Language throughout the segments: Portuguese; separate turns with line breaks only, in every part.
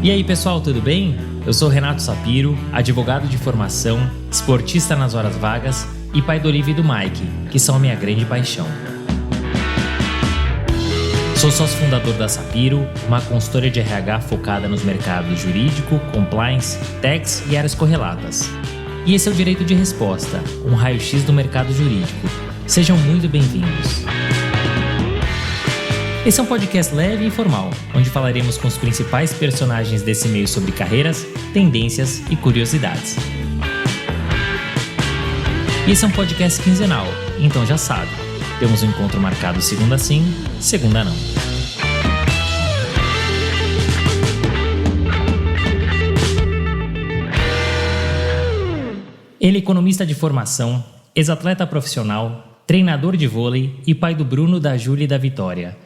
E aí pessoal, tudo bem? Eu sou Renato Sapiro, advogado de formação, esportista nas horas vagas e pai do Olivia e do Mike, que são a minha grande paixão. Sou sócio fundador da Sapiro, uma consultoria de RH focada nos mercados jurídico, compliance, tax e áreas correlatas. E esse é o Direito de Resposta, um raio-x do mercado jurídico. Sejam muito bem-vindos. Esse é um podcast leve e informal, onde falaremos com os principais personagens desse meio sobre carreiras, tendências e curiosidades. E esse é um podcast quinzenal, então já sabe, temos um encontro marcado segunda sim, segunda não. Ele é economista de formação, ex-atleta profissional, treinador de vôlei e pai do Bruno, da Júlia e da Vitória.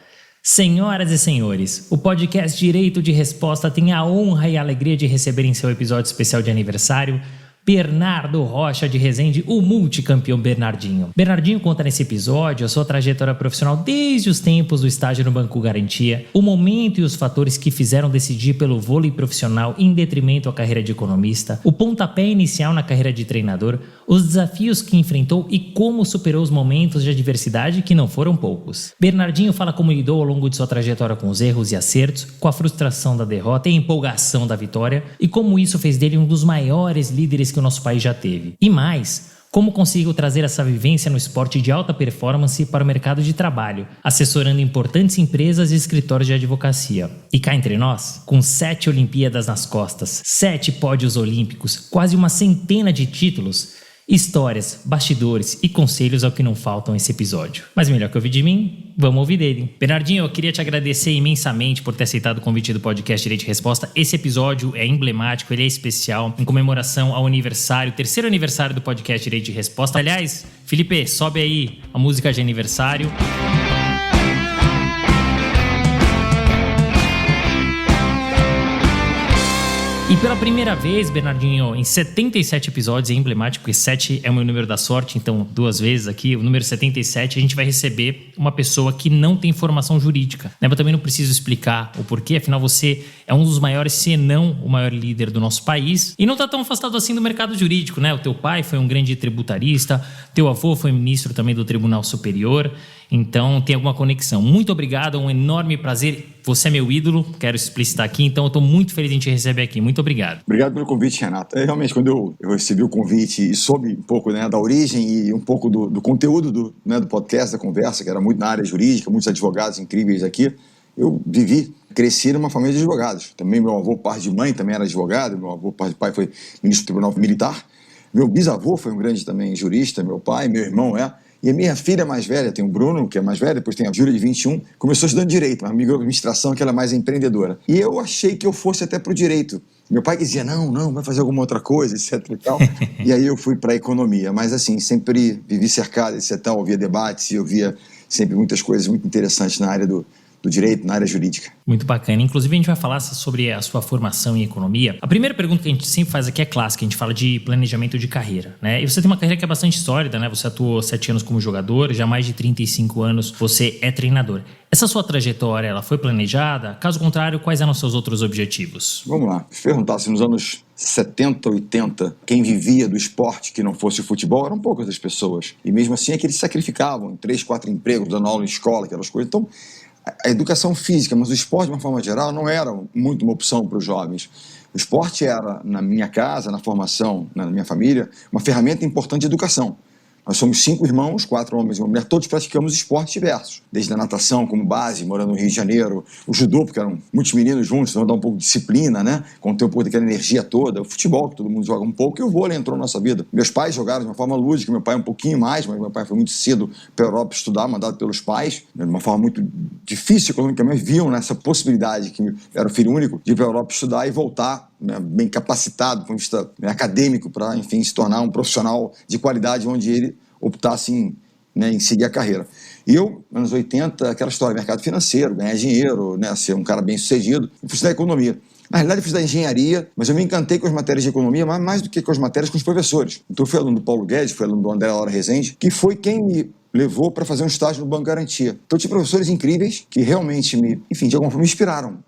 Senhoras e senhores, o podcast Direito de Resposta tem a honra e a alegria de receber em seu episódio especial de aniversário Bernardo Rocha de Resende, o multicampeão Bernardinho. Bernardinho conta nesse episódio a sua trajetória profissional desde os tempos do estágio no Banco Garantia, o momento e os fatores que fizeram decidir pelo vôlei profissional em detrimento à carreira de economista, o pontapé inicial na carreira de treinador, os desafios que enfrentou e como superou os momentos de adversidade que não foram poucos. Bernardinho fala como lidou ao longo de sua trajetória com os erros e acertos, com a frustração da derrota e a empolgação da vitória e como isso fez dele um dos maiores líderes que o nosso país já teve. E mais, como conseguiu trazer essa vivência no esporte de alta performance para o mercado de trabalho, assessorando importantes empresas e escritórios de advocacia. E cá entre nós, com 7 Olimpíadas nas costas, 7 pódios olímpicos, quase uma centena de títulos, histórias, bastidores e conselhos ao que não faltam nesse episódio. Mas melhor que ouvir de mim, vamos ouvir dele. Bernardinho, eu queria te agradecer imensamente por ter aceitado o convite do podcast Direito de Resposta. Esse episódio é emblemático, ele é especial, em comemoração ao aniversário, terceiro aniversário do podcast Direito de Resposta. Aliás, Felipe, sobe aí a música de aniversário. E pela primeira vez, Bernardinho, em 77 episódios, é emblemático, porque 7 é o meu número da sorte, então 2 vezes aqui, o número 77, a gente vai receber uma pessoa que não tem formação jurídica. Né? Eu também não preciso explicar o porquê, afinal você é um dos maiores, se não o maior líder do nosso país, e não está tão afastado assim do mercado jurídico, né? O teu pai foi um grande tributarista, teu avô foi ministro também do Tribunal Superior, então tem alguma conexão. Muito obrigado, é um enorme prazer. Você é meu ídolo, quero explicitar aqui, então eu estou muito feliz em te receber aqui. Muito obrigado.
Obrigado pelo convite, Renato. Realmente, quando eu recebi o convite e soube um pouco, né, da origem e um pouco do conteúdo do podcast, da conversa, que era muito na área jurídica, muitos advogados incríveis aqui, eu cresci numa família de advogados. Também meu avô, par de mãe, também era advogado, meu avô, par de pai, foi ministro do Tribunal Militar. Meu bisavô foi um grande também jurista, meu pai, meu irmão é. E a minha filha mais velha, tem o Bruno, que é mais velho, depois tem a Júlia, de 21, começou estudando Direito, mas migrou para administração, que ela é mais empreendedora. E eu achei que eu fosse até para o Direito. Meu pai dizia, não, vai fazer alguma outra coisa, etc e tal. E aí eu fui para a Economia. Mas assim, sempre vivi cercado, etc. Ouvia debates e ouvia sempre muitas coisas muito interessantes na área do direito, na área jurídica.
Muito bacana. Inclusive, a gente vai falar sobre a sua formação em economia. A primeira pergunta que a gente sempre faz aqui é clássica. A gente fala de planejamento de carreira, né? E você tem uma carreira que é bastante sólida, né? Você atuou 7 anos como jogador, já há mais de 35 anos você é treinador. Essa sua trajetória, ela foi planejada? Caso contrário, quais eram os seus outros objetivos?
Vamos lá. Se perguntasse nos anos 70, 80, quem vivia do esporte que não fosse o futebol, eram poucas as pessoas. E mesmo assim é que eles sacrificavam em 3, 4 empregos, dando aula em escola, aquelas coisas. Então, a educação física, mas o esporte, de uma forma geral, não era muito uma opção para os jovens. O esporte era, na minha casa, na formação, na minha família, uma ferramenta importante de educação. Nós somos 5 irmãos, 4 homens e uma mulher, todos praticamos esportes diversos. Desde a natação como base, morando no Rio de Janeiro, o judô, porque eram muitos meninos juntos, então dá um pouco de disciplina, né? Conter um pouco daquela energia toda. O futebol, que todo mundo joga um pouco, e o vôlei entrou na nossa vida. Meus pais jogaram de uma forma lúdica, meu pai um pouquinho mais, mas meu pai foi muito cedo para a Europa estudar, mandado pelos pais, de uma forma muito difícil economicamente, viam nessa possibilidade, que era o filho único, de ir para a Europa estudar e voltar, né, bem capacitado, do ponto de vista, né, acadêmico, para, enfim, se tornar um profissional de qualidade onde ele optasse em seguir a carreira. E eu, anos 80, aquela história, mercado financeiro, ganhar dinheiro, né, ser um cara bem sucedido, eu fui estudar economia. Na realidade, eu fiz da engenharia, mas eu me encantei com as matérias de economia, mas mais do que com as matérias, com os professores. Então, eu fui aluno do Paulo Guedes, fui aluno do André Laura Rezende, que foi quem me levou para fazer um estágio no Banco Garantia. Então, eu tive professores incríveis que realmente de alguma forma, me inspiraram.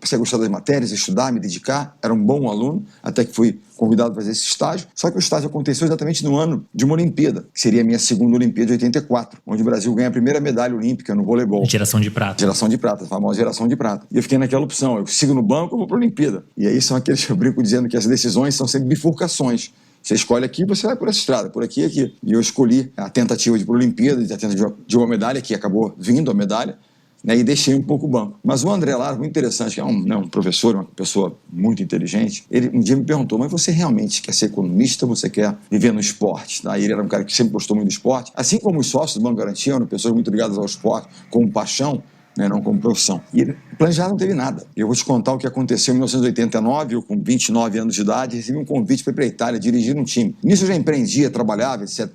passei a gostar das matérias, estudar, me dedicar, era um bom aluno, até que fui convidado para fazer esse estágio, só que o estágio aconteceu exatamente no ano de uma Olimpíada, que seria a minha segunda Olimpíada de 84, onde o Brasil ganha a primeira medalha olímpica no voleibol.
Geração de prata.
Geração de prata, a famosa geração de prata. E eu fiquei naquela opção, eu sigo no banco ou vou para a Olimpíada. E aí são aqueles que eu brinco dizendo que as decisões são sempre bifurcações. Você escolhe aqui, você vai por essa estrada, por aqui e aqui. E eu escolhi a tentativa de ir para a Olimpíada, a tentativa de uma medalha, que acabou vindo a medalha, né, e deixei um pouco o banco. Mas o André Lara, muito interessante, que é um professor, uma pessoa muito inteligente, ele um dia me perguntou, mas você realmente quer ser economista ou você quer viver no esporte? Tá? Ele era um cara que sempre gostou muito do esporte, assim como os sócios do Banco Garantia eram pessoas muito ligadas ao esporte, com paixão, né, não como profissão. E ele planejado não teve nada. Eu vou te contar o que aconteceu em 1989, eu com 29 anos de idade, recebi um convite para ir para a Itália dirigir um time. Nisso eu já empreendia, trabalhava, etc.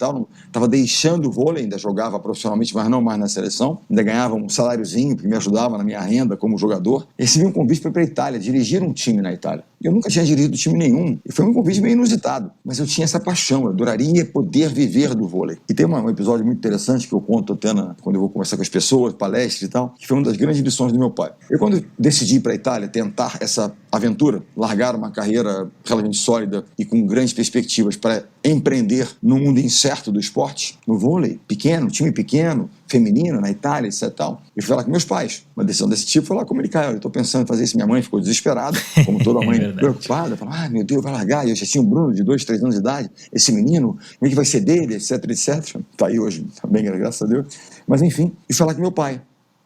Estava deixando o vôlei, ainda jogava profissionalmente, mas não mais na seleção. Ainda ganhava um saláriozinho que me ajudava na minha renda como jogador. Recebi um convite para ir para a Itália, dirigir um time na Itália. Eu nunca tinha dirigido time nenhum, e foi um convite meio inusitado, mas eu tinha essa paixão, eu adoraria poder viver do vôlei. E tem um episódio muito interessante que eu conto até quando eu vou conversar com as pessoas, palestras e tal, que foi uma das grandes lições do meu pai. Eu, quando decidi ir para a Itália tentar essa aventura, largar uma carreira relativamente sólida e com grandes perspectivas para empreender no mundo incerto do esporte, no vôlei, pequeno, time pequeno, feminino, na Itália, etc. Tal. Eu fui falar com meus pais. Uma decisão desse tipo foi lá comunicar. Eu estou pensando em fazer isso. Minha mãe ficou desesperada, como toda mãe preocupada. Falou, meu Deus, vai largar. E eu já tinha um Bruno de 2, 3 anos de idade. Esse menino, como é que vai ser dele, etc, etc. Está aí hoje, está bem, graças a Deus. Mas enfim, e falar com meu pai.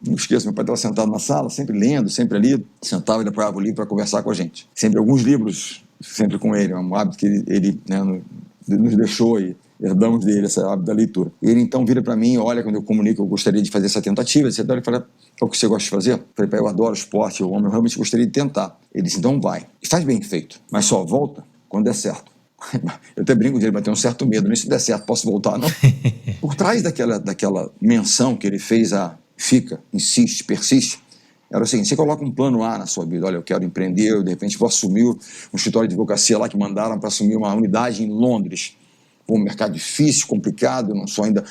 Não esqueço, meu pai estava sentado na sala, sempre lendo, sempre ali. Sentava e apoiava o livro para conversar com a gente. Sempre alguns livros, sempre com ele. É um hábito que ele nos deixou e herdamos dele, esse hábito da leitura. Ele então vira para mim, olha, quando eu comunico, eu gostaria de fazer essa tentativa, etc. Ele fala, é o que você gosta de fazer? Eu falei, pai, eu adoro esporte, eu realmente gostaria de tentar. Ele disse, então vai. E faz bem feito, mas só volta quando der certo. Eu até brinco dele, mas tem um certo medo, nem se der certo, posso voltar, não? Por trás daquela menção que ele fez fica, insiste, persiste, era o seguinte, você coloca um plano A na sua vida, olha, eu quero empreender, eu de repente vou assumir um escritório de advocacia lá que mandaram para assumir uma unidade em Londres, um mercado difícil, complicado, eu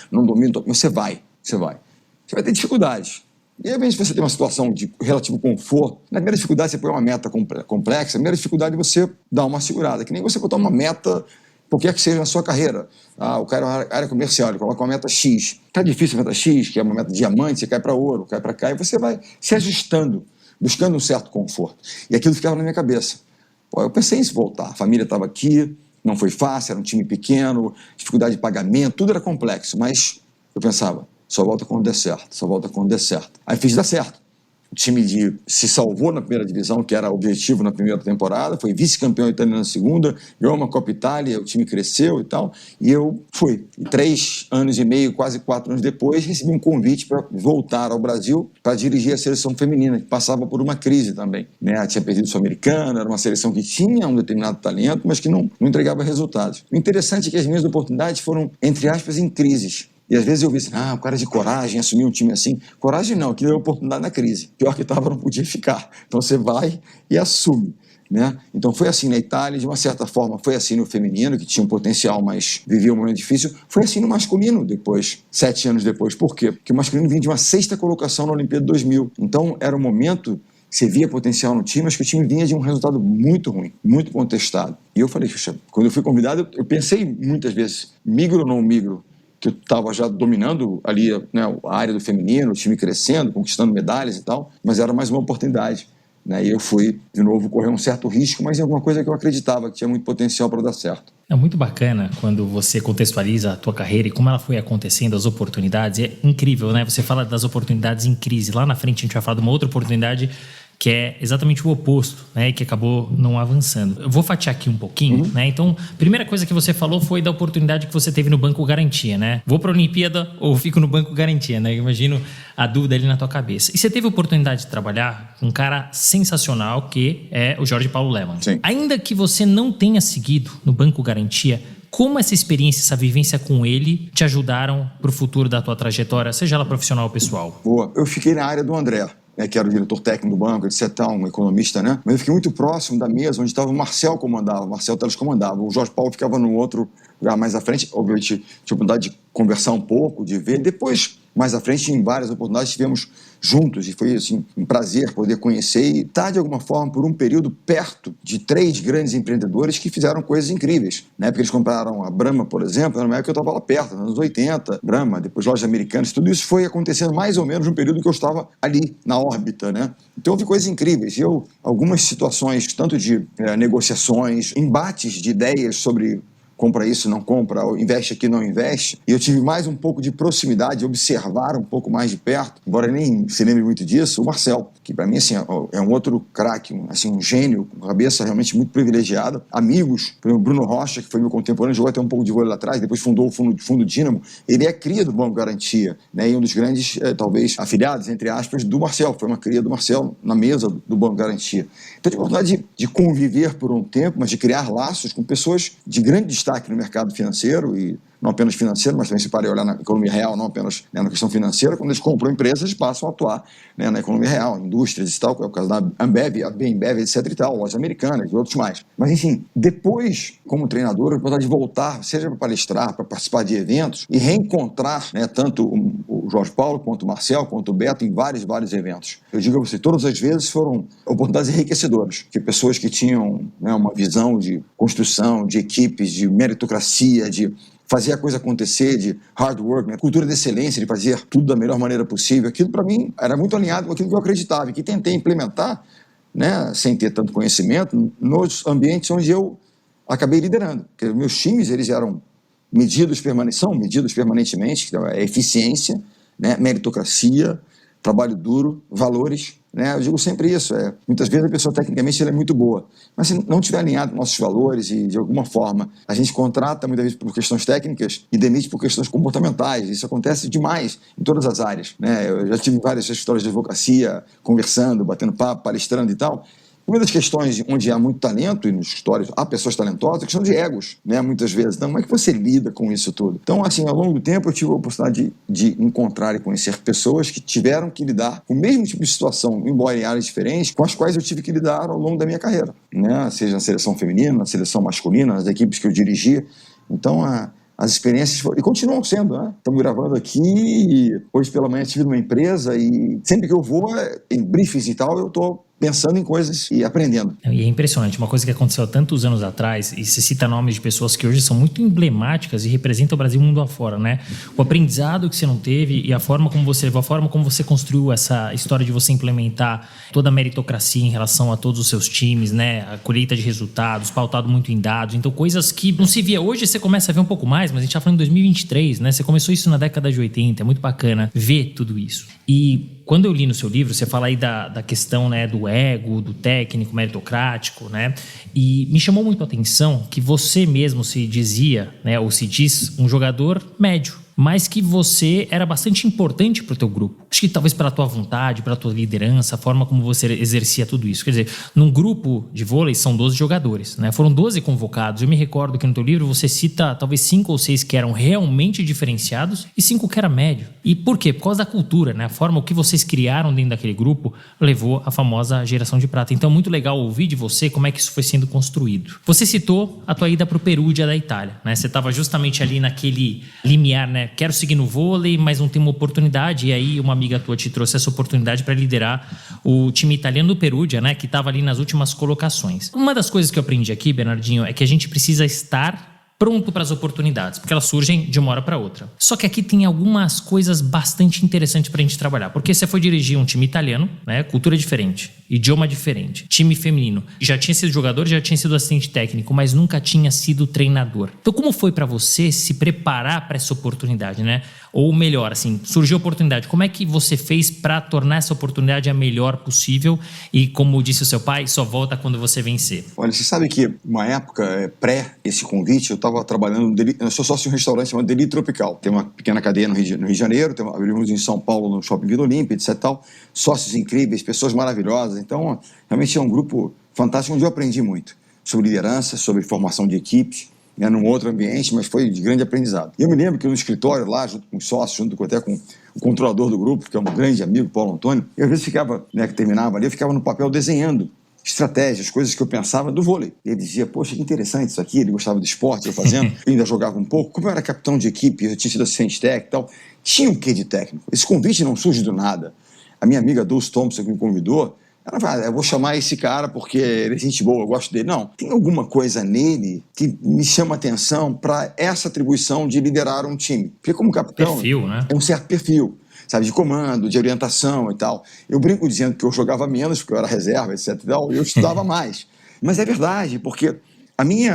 não domino, mas você vai ter dificuldades. De repente você tem uma situação de relativo conforto, na primeira dificuldade você põe uma meta complexa, a primeira dificuldade é você dá uma segurada, que nem você botar uma meta, qualquer que seja na sua carreira. O cara é uma área comercial, ele coloca uma meta X. Está difícil a meta X, que é uma meta diamante, você cai para ouro, cai para cá, e você vai se ajustando, buscando um certo conforto. E aquilo ficava na minha cabeça. Eu pensei em voltar, a família estava aqui, não foi fácil, era um time pequeno, dificuldade de pagamento, tudo era complexo, mas eu pensava, só volta quando der certo, só volta quando der certo. Aí fiz dar certo. O time se salvou na primeira divisão, que era o objetivo na primeira temporada, foi vice-campeão italiano na segunda, ganhou uma Copa Itália, o time cresceu e tal, e eu fui. E 3 anos e meio, quase 4 anos depois, recebi um convite para voltar ao Brasil para dirigir a seleção feminina, que passava por uma crise também. Né? Tinha perdido o Sul-Americano, era uma seleção que tinha um determinado talento, mas que não entregava resultados. O interessante é que as minhas oportunidades foram, entre aspas, em crises. E às vezes eu vi assim, o cara de coragem, assumir um time assim. Coragem não, que deu oportunidade na crise. Pior que estava, não podia ficar. Então você vai e assume. Né? Então foi assim na Itália, de uma certa forma foi assim no feminino, que tinha um potencial, mas vivia um momento difícil. Foi assim no masculino depois, 7 anos depois. Por quê? Porque o masculino vinha de uma 6ª colocação na Olimpíada 2000. Então era um momento que você via potencial no time, mas que o time vinha de um resultado muito ruim, muito contestado. E eu falei, quando eu fui convidado, eu pensei muitas vezes, migro ou não migro? Que eu estava já dominando ali, né, a área do feminino, o time crescendo, conquistando medalhas e tal, mas era mais uma oportunidade. Né? E eu fui, de novo, correr um certo risco, mas em alguma coisa que eu acreditava que tinha muito potencial para dar certo.
É muito bacana quando você contextualiza a tua carreira e como ela foi acontecendo, as oportunidades. É incrível, né? Você fala das oportunidades em crise. Lá na frente a gente vai falar de uma outra oportunidade que é exatamente o oposto, né, e que acabou não avançando. Eu vou fatiar aqui um pouquinho, né? Então, primeira coisa que você falou foi da oportunidade que você teve no Banco Garantia, né? Vou para a Olimpíada ou fico no Banco Garantia, né? Eu imagino a dúvida ali na tua cabeça. E você teve a oportunidade de trabalhar com um cara sensacional que é o Jorge Paulo Lemann.
Sim.
Ainda que você não tenha seguido no Banco Garantia, como essa experiência, essa vivência com ele te ajudaram para o futuro da tua trajetória, seja ela profissional ou pessoal?
Boa. Eu fiquei na área do André, né, que era o diretor técnico do banco, etc., um economista, né? Mas eu fiquei muito próximo da mesa onde estava o Marcel comandava, o Marcel Teles comandava. O Jorge Paulo ficava num outro lugar mais à frente, obviamente tinha a oportunidade de conversar um pouco, de ver. Depois, mais à frente, em várias oportunidades, estivemos juntos, e foi assim, um prazer poder conhecer e estar, de alguma forma, por um período perto de 3 grandes empreendedores que fizeram coisas incríveis. Na época eles compraram a Brahma, por exemplo, na época eu estava lá perto, nos anos 80, Brahma, depois lojas americanas, tudo isso foi acontecendo mais ou menos no período que eu estava ali, na órbita, né? Então houve coisas incríveis. E algumas situações, tanto de negociações, embates de ideias sobre compra isso, não compra, ou investe aqui, não investe. E eu tive mais um pouco de proximidade, observar um pouco mais de perto, embora nem se lembre muito disso, o Marcel, que para mim assim, é um outro craque, assim, um gênio, com cabeça realmente muito privilegiada. Amigos, por exemplo, o Bruno Rocha, que foi meu contemporâneo, jogou até um pouco de vôlei lá atrás, depois fundou o Fundo Dínamo. Ele é cria do Banco Garantia, né? E um dos grandes, talvez, afiliados, entre aspas, do Marcel. Foi uma cria do Marcel na mesa do Banco Garantia. Então, eu tive a oportunidade de conviver por um tempo, mas de criar laços com pessoas de grande destaque no mercado financeiro, e não apenas financeiro, mas também se para olhar na economia real, não apenas, né, na questão financeira. Quando eles compram empresas, eles passam a atuar, né, na economia real, indústrias e tal, que é o caso da Ambev, a Bembev, etc e tal, lojas americanas e outros mais. Mas, enfim, depois, como treinador, eu tive de voltar, seja para palestrar, para participar de eventos e reencontrar, né, tanto o Jorge Paulo, quanto o Marcel, quanto o Beto, em vários eventos. Eu digo a você, todas as vezes foram oportunidades enriquecedoras, que pessoas que tinham, né, uma visão de construção, de equipes, de meritocracia, de fazer a coisa acontecer, de hard work, né? Cultura de excelência, de fazer tudo da melhor maneira possível. Aquilo, para mim, era muito alinhado com aquilo que eu acreditava e que tentei implementar, né, sem ter tanto conhecimento, nos ambientes onde eu acabei liderando. Porque meus times, eles eram são medidos permanentemente, então, eficiência, né, meritocracia, trabalho duro, valores, né? Eu digo sempre isso, muitas vezes a pessoa tecnicamente ela é muito boa, mas se não estiver alinhado com nossos valores e de alguma forma a gente contrata muitas vezes por questões técnicas e demite por questões comportamentais. Isso acontece demais em todas as áreas, né? Eu já tive várias histórias de advocacia, conversando, batendo papo, palestrando e tal. Uma das questões onde há muito talento, e nos escritórios há pessoas talentosas, é a questão de egos, né? Muitas vezes. Então, como é que você lida com isso tudo? Então, assim, ao longo do tempo, eu tive a oportunidade de encontrar e conhecer pessoas que tiveram que lidar com o mesmo tipo de situação, embora em áreas diferentes, com as quais eu tive que lidar ao longo da minha carreira, né? Seja na seleção feminina, na seleção masculina, nas equipes que eu dirigi. Então, as experiências foram, e continuam sendo, né? Estamos gravando aqui, e hoje pela manhã estive numa empresa e sempre que eu vou, em briefings e tal, eu estou pensando em coisas e aprendendo.
E é impressionante, uma coisa que aconteceu há tantos anos atrás, e se cita nomes de pessoas que hoje são muito emblemáticas e representam o Brasil mundo afora, né? O aprendizado que você não teve e a forma como você levou, a forma como você construiu essa história de você implementar toda a meritocracia em relação a todos os seus times, né? A colheita de resultados, pautado muito em dados. Então, coisas que não se via. Hoje você começa a ver um pouco mais, mas a gente está falando em 2023, né? Você começou isso na década de 80, é muito bacana ver tudo isso. E quando eu li no seu livro, você fala aí da questão, né, do ego, do técnico meritocrático, né? E me chamou muito a atenção que você mesmo se dizia, né, ou se diz um jogador médio, mas que você era bastante importante para o teu grupo. Acho que talvez pela tua vontade, pela tua liderança, a forma como você exercia tudo isso. Quer dizer, num grupo de vôlei são 12 jogadores, né? Foram 12 convocados. Eu me recordo que no teu livro você cita talvez 5 ou 6 que eram realmente diferenciados e 5 que era médio. E por quê? Por causa da cultura, né? A forma, o que vocês criaram dentro daquele grupo levou à famosa geração de prata. Então é muito legal ouvir de você como é que isso foi sendo construído. Você citou a tua ida para o Perugia da Itália, né? Você estava justamente ali naquele limiar, né? Quero seguir no vôlei, mas não tenho uma oportunidade. E aí uma amiga tua te trouxe essa oportunidade para liderar o time italiano do Perugia, né? Que estava ali nas últimas colocações. Uma das coisas que eu aprendi aqui, Bernardinho, é que a gente precisa estar pronto para as oportunidades, porque elas surgem de uma hora para outra. Só que aqui tem algumas coisas bastante interessantes para a gente trabalhar, porque você foi dirigir um time italiano, né? Cultura diferente, idioma diferente, time feminino. Já tinha sido jogador, já tinha sido assistente técnico, mas nunca tinha sido treinador. Então, como foi para você se preparar para essa oportunidade, né? Ou melhor, assim, surgiu a oportunidade. Como é que você fez para tornar essa oportunidade a melhor possível? E como disse o seu pai, só volta quando você vencer.
Olha, você sabe que uma época pré esse convite, eu estava trabalhando, eu sou sócio de um restaurante chamado Deli Tropical. Tem uma pequena cadeia no Rio de Janeiro, abrimos em São Paulo, no Shopping Vila Olímpia, etc. Tal. Sócios incríveis, pessoas maravilhosas. Então, realmente é um grupo fantástico, onde eu aprendi muito sobre liderança, sobre formação de equipes, né, num outro ambiente, mas foi de grande aprendizado. E eu me lembro que no escritório lá, junto com os sócios, junto até com o controlador do grupo, que é um grande amigo, Paulo Antônio, eu às vezes ficava, né, que terminava ali, eu ficava no papel desenhando estratégias, coisas que eu pensava do vôlei. Ele dizia, poxa, que interessante isso aqui, ele gostava do esporte, eu fazendo, eu ainda jogava um pouco. Como eu era capitão de equipe, eu tinha sido assistente técnico e tal, tinha um quê de técnico. Esse convite não surge do nada. A minha amiga Dulce Thompson, que me convidou, ela falou, eu vou chamar esse cara porque ele é gente boa, eu gosto dele. Não, tem alguma coisa nele que me chama atenção para essa atribuição de liderar um time. Porque como capitão,
Perfil, né?
é um certo perfil, sabe, de comando, de orientação e tal. Eu brinco dizendo que eu jogava menos, porque eu era reserva, etc. e tal, e eu estudava mais. Mas é verdade, porque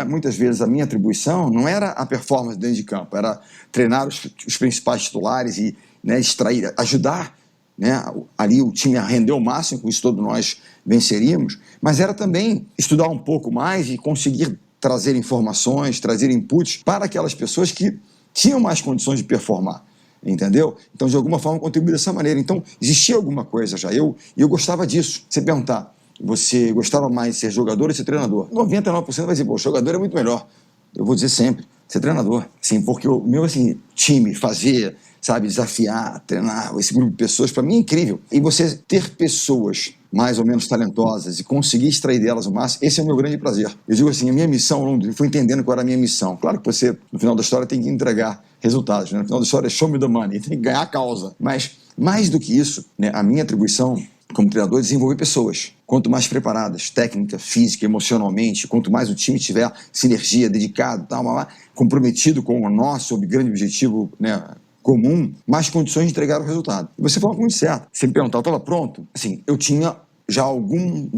muitas vezes a minha atribuição não era a performance dentro de campo, era treinar os principais titulares e, né, extrair, ajudar, né, ali o time a render o máximo, com isso todos nós venceríamos, mas era também estudar um pouco mais e conseguir trazer informações, trazer inputs para aquelas pessoas que tinham mais condições de performar, entendeu? Então, de alguma forma, contribuir dessa maneira. Então, existia alguma coisa já. Eu gostava disso. Você perguntar, você gostava mais de ser jogador ou ser treinador? 99% vai dizer, pô, jogador é muito melhor. Eu vou dizer sempre, ser treinador. Sim, porque o meu, assim, time, fazer, sabe, desafiar, treinar, esse grupo de pessoas, para mim é incrível. E você ter pessoas mais ou menos talentosas e conseguir extrair delas o máximo, esse é o meu grande prazer. Eu digo assim, a minha missão, eu fui entendendo qual era a minha missão. Claro que você, no final da história, tem que entregar resultados, né? No final da história é show me the money, tem que ganhar a causa. Mas, mais do que isso, né, a minha atribuição como treinador é desenvolver pessoas. Quanto mais preparadas, técnica, física, emocionalmente, quanto mais o time tiver sinergia, dedicado, tal, comprometido com o nosso grande objetivo, né, comum, mais condições de entregar o resultado. E você falou muito certo. Você me perguntar, eu estava pronto? Assim, eu tinha já algum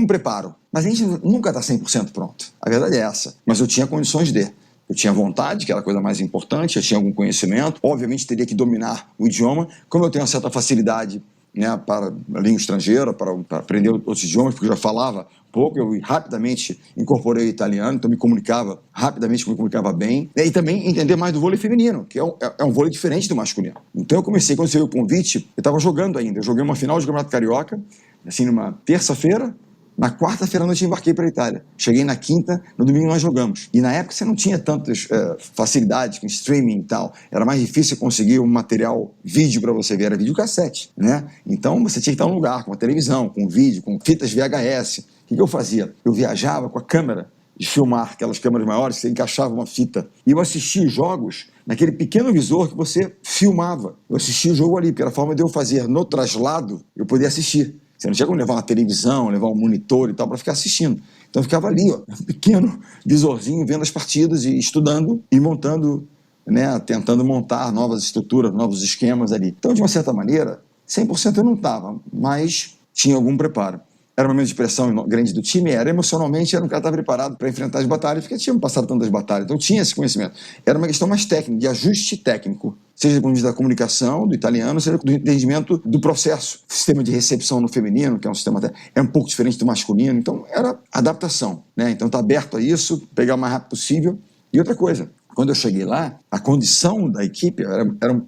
preparo. Mas a gente nunca está 100% pronto. A verdade é essa. Mas eu tinha condições de. Eu tinha vontade, que era a coisa mais importante, eu tinha algum conhecimento. Obviamente, teria que dominar o idioma. Como eu tenho uma certa facilidade, né, para a língua estrangeira, para aprender outros idiomas, porque eu já falava pouco, eu rapidamente incorporei o italiano, então me comunicava rapidamente, me comunicava bem. E também entender mais do vôlei feminino, que é um vôlei diferente do masculino. Então eu comecei, quando veio o convite, eu estava jogando ainda. Eu joguei uma final de Campeonato Carioca, assim, numa terça-feira. Na quarta-feira à noite eu embarquei para a Itália. Cheguei na quinta, no domingo nós jogamos. E na época você não tinha tantas facilidades com streaming e tal. Era mais difícil conseguir um material vídeo para você ver, era videocassete, né? Então você tinha que estar num lugar com uma televisão, com vídeo, com fitas VHS. O que eu fazia? Eu viajava com a câmera de filmar, aquelas câmeras maiores que você encaixava uma fita. E eu assistia os jogos naquele pequeno visor que você filmava. Eu assistia o jogo ali, porque era a forma de eu fazer no traslado, eu poder assistir. Você não tinha como levar uma televisão, levar um monitor e tal para ficar assistindo. Então eu ficava ali, ó, um pequeno visorzinho, vendo as partidas e estudando e montando, né, tentando montar novas estruturas, novos esquemas ali. Então, de uma certa maneira, 100% eu não estava, mas tinha algum preparo. Era um momento de pressão grande do time, emocionalmente, era um cara que estava preparado para enfrentar as batalhas, porque tinha passado tantas batalhas, então tinha esse conhecimento. Era uma questão mais técnica, de ajuste técnico, seja do ponto de vista da comunicação, do italiano, seja do entendimento do processo. O sistema de recepção no feminino, que é um sistema é um pouco diferente do masculino, então era adaptação, né? Então tá aberto a isso, pegar o mais rápido possível. E outra coisa, quando eu cheguei lá, a condição da equipe era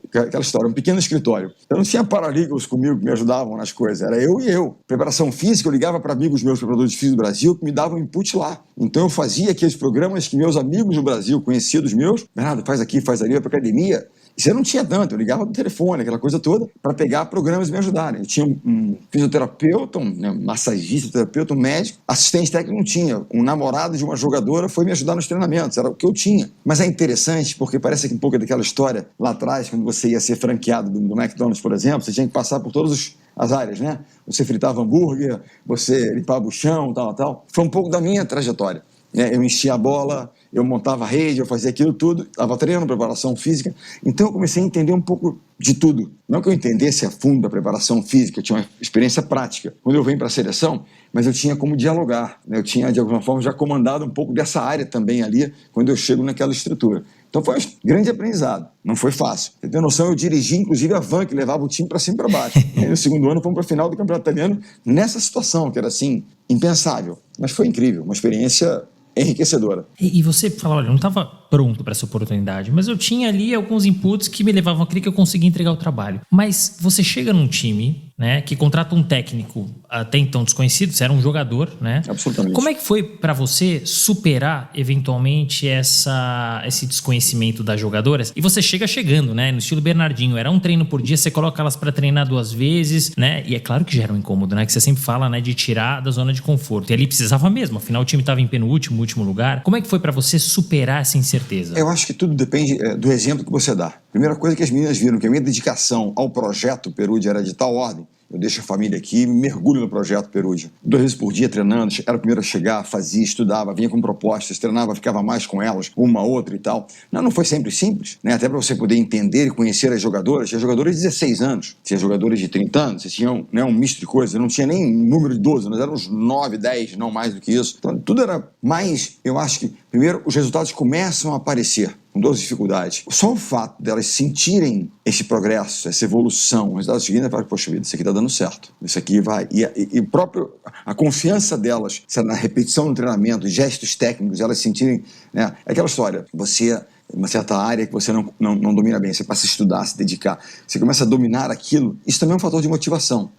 aquela história, um pequeno escritório. Eu não tinha paralegals comigo que me ajudavam nas coisas, era eu e eu. Preparação física, eu ligava para amigos meus preparadores físicos do Brasil que me davam input lá. Então eu fazia aqueles programas que meus amigos do Brasil, conhecidos meus, Bernardo, faz aqui, faz ali, vai para academia. Isso eu não tinha tanto, eu ligava no telefone, aquela coisa toda, para pegar programas e me ajudarem. Eu tinha um fisioterapeuta, um massagista, terapeuta, um médico, assistente técnico não tinha. Um namorado de uma jogadora foi me ajudar nos treinamentos, era o que eu tinha. Mas é interessante, porque parece que um pouco daquela história lá atrás, quando você ia ser franqueado do McDonald's, por exemplo, você tinha que passar por todas as áreas, né? Você fritava hambúrguer, você limpava o chão, tal. Foi um pouco da minha trajetória. Eu enchia a bola, eu montava a rede, eu fazia aquilo tudo, estava treinando preparação física, então eu comecei a entender um pouco de tudo. Não que eu entendesse a fundo a preparação física, eu tinha uma experiência prática. Quando eu venho para a seleção, mas eu tinha como dialogar, né? Eu tinha, de alguma forma, já comandado um pouco dessa área também ali, quando eu chego naquela estrutura. Então foi um grande aprendizado, não foi fácil. Você tem noção, eu dirigi inclusive a van que levava o time para cima e para baixo. E no segundo ano fomos para a final do Campeonato Italiano nessa situação, que era assim, impensável. Mas foi incrível, uma experiência enriquecedora.
E você fala, olha, eu não estava pronto para essa oportunidade, mas eu tinha ali alguns inputs que me levavam a crer que eu conseguia entregar o trabalho. Mas você chega num time, né, que contrata um técnico até então desconhecido, você era um jogador, né?
Absolutamente.
Como é que foi para você superar eventualmente esse desconhecimento das jogadoras? E você chegando, né, no estilo Bernardinho, era um treino por dia, você coloca elas para treinar 2 vezes, né? E é claro que gera um incômodo, né, que você sempre fala, né, de tirar da zona de conforto. E ali precisava mesmo, afinal o time estava em penúltimo, último lugar. Como é que foi para você superar essa incerteza?
Eu acho que tudo depende do exemplo que você dá. Primeira coisa que as meninas viram, que a minha dedicação ao projeto Perugia era de tal ordem, eu deixo a família aqui e mergulho no projeto Perugia. 2 vezes por dia treinando, era o primeiro a chegar, fazia, estudava, vinha com propostas, treinava, ficava mais com elas, uma, outra e tal. Não foi sempre simples, né? Até para você poder entender e conhecer as jogadoras. Tinha jogadoras de 16 anos, tinha jogadores de 30 anos, você tinha um misto de coisas, não tinha nem número de 12, nós éramos 9, 10, não mais do que isso. Então tudo era mais, eu acho que, primeiro, os resultados começam a aparecer com 12 dificuldades. Só o fato delas sentirem esse progresso, essa evolução, o resultado seguinte, fala, poxa vida, isso aqui está dando certo, isso aqui vai. E próprio, a confiança delas, na repetição do treinamento, gestos técnicos, elas sentirem, né, é aquela história, uma certa área que você não domina bem, você passa a estudar, se dedicar, você começa a dominar aquilo, isso também é um fator de motivação.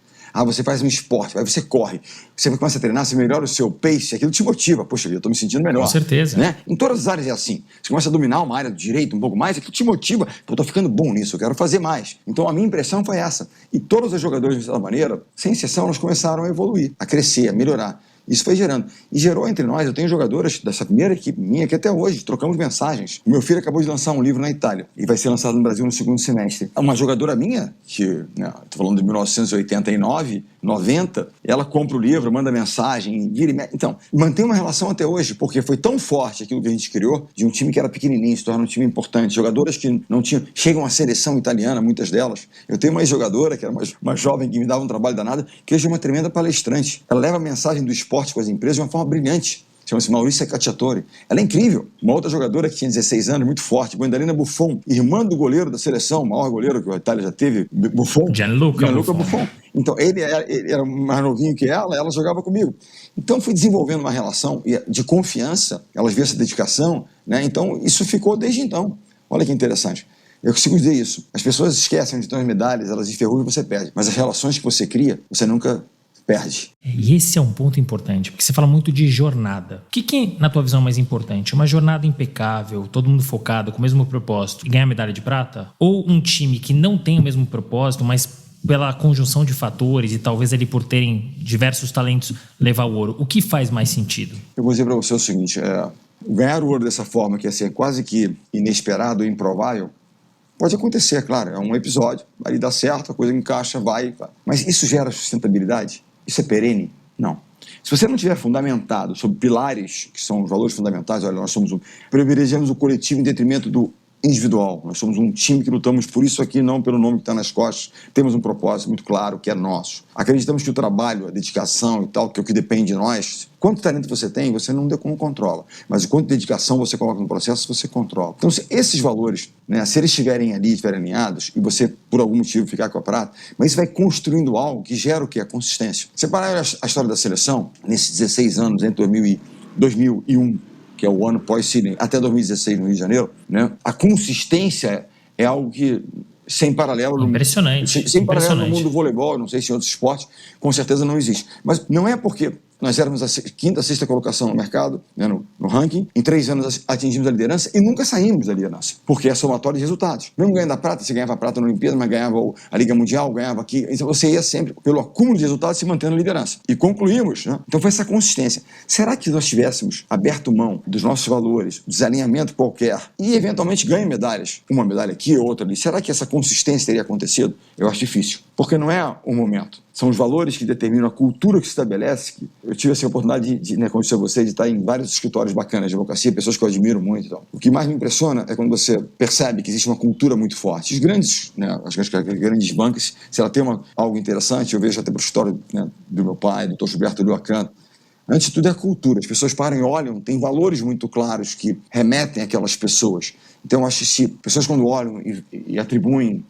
Você faz um esporte, aí você corre, você começa a treinar, você melhora o seu pace, aquilo te motiva. Poxa vida, eu estou me sentindo melhor.
Com certeza.
Né? Em todas as áreas é assim. Você começa a dominar uma área do direito um pouco mais, aquilo te motiva. Eu estou ficando bom nisso, eu quero fazer mais. Então a minha impressão foi essa. E todos os jogadores, de certa maneira, sem exceção, eles começaram a evoluir, a crescer, a melhorar. Isso foi gerando. E gerou entre nós, eu tenho jogadoras dessa primeira equipe minha que até hoje trocamos mensagens. O meu filho acabou de lançar um livro na Itália e vai ser lançado no Brasil no 2º semestre. Uma jogadora minha, que estou falando de 1989, 90, ela compra o livro, manda mensagem, vira e mexe. Então, mantém uma relação até hoje, porque foi tão forte aquilo que a gente criou, de um time que era pequenininho, se torna um time importante. Jogadoras que não tinham, chegam à seleção italiana, muitas delas. Eu tenho uma jogadora, que era uma jovem que me dava um trabalho danado, que hoje é uma tremenda palestrante. Ela leva a mensagem do esporte com as empresas de uma forma brilhante. Chama-se Maurícia Cacciatore. Ela é incrível. Uma outra jogadora que tinha 16 anos, muito forte, Gwendalina Buffon, irmã do goleiro da seleção, o maior goleiro que a Itália já teve, Buffon.
Gianluca Buffon.
Então, ele era mais novinho que ela jogava comigo. Então, fui desenvolvendo uma relação de confiança, elas viam essa dedicação, né? Então, isso ficou desde então. Olha que interessante. Eu consigo dizer isso. As pessoas esquecem onde estão as medalhas, elas enferrujam e você perde. Mas as relações que você cria, você nunca perde.
E esse é um ponto importante, porque você fala muito de jornada. O que, na tua visão, é mais importante? Uma jornada impecável, todo mundo focado, com o mesmo propósito, e ganhar medalha de prata? Ou um time que não tem o mesmo propósito, mas pela conjunção de fatores e talvez ali por terem diversos talentos levar o ouro? O que faz mais sentido?
Eu vou dizer para você o seguinte, ganhar o ouro dessa forma, que é assim, quase que inesperado e improvável, pode acontecer, é claro, é um episódio, aí dá certo, a coisa encaixa, vai. Mas isso gera sustentabilidade? Isso é perene? Não. Se você não tiver fundamentado sobre pilares, que são os valores fundamentais, olha, nós privilegiamos o coletivo em detrimento do individual. Nós somos um time que lutamos por isso aqui, não pelo nome que está nas costas. Temos um propósito muito claro, que é nosso. Acreditamos que o trabalho, a dedicação e tal, que é o que depende de nós, quanto talento você tem, você não controla. Mas o quanto dedicação você coloca no processo, você controla. Então, se esses valores, né, se eles estiverem ali, estiverem alinhados, e você, por algum motivo, ficar com a prata, mas isso vai construindo algo que gera o que? A consistência. Você parar a história da seleção, nesses 16 anos, entre 2001, que é o ano pós-Sydney, até 2016 no Rio de Janeiro, né? A consistência é algo que, sem paralelo...
Impressionante.
Sem paralelo no mundo do voleibol, não sei se em outros esportes, com certeza não existe. Mas não é porque nós éramos a 5ª, 6ª colocação no mercado, né, no ranking, em 3 anos atingimos a liderança e nunca saímos da liderança, porque é somatório de resultados. Mesmo ganhando a prata, você ganhava a prata na Olimpíada, mas ganhava a Liga Mundial, ganhava aqui, então você ia sempre, pelo acúmulo de resultados, se mantendo na liderança. E concluímos, né? Então foi essa consistência. Será que nós tivéssemos aberto mão dos nossos valores, desalinhamento qualquer, e eventualmente ganho medalhas, uma medalha aqui, outra ali, será que essa consistência teria acontecido? Eu acho difícil, porque não é o momento. São os valores que determinam a cultura que se estabelece. Eu tive essa oportunidade de como disse a você, de estar em vários escritórios bacanas de advocacia, pessoas que eu admiro muito. Então. O que mais me impressiona é quando você percebe que existe uma cultura muito forte. Os grandes, né, as grandes bancas, se ela tem algo interessante, eu vejo até para o escritório, né, do meu pai, do Dr. Gilberto Luacan, antes de tudo é a cultura. As pessoas param e olham, tem valores muito claros que remetem àquelas pessoas. Então eu acho que se pessoas quando olham e atribuem,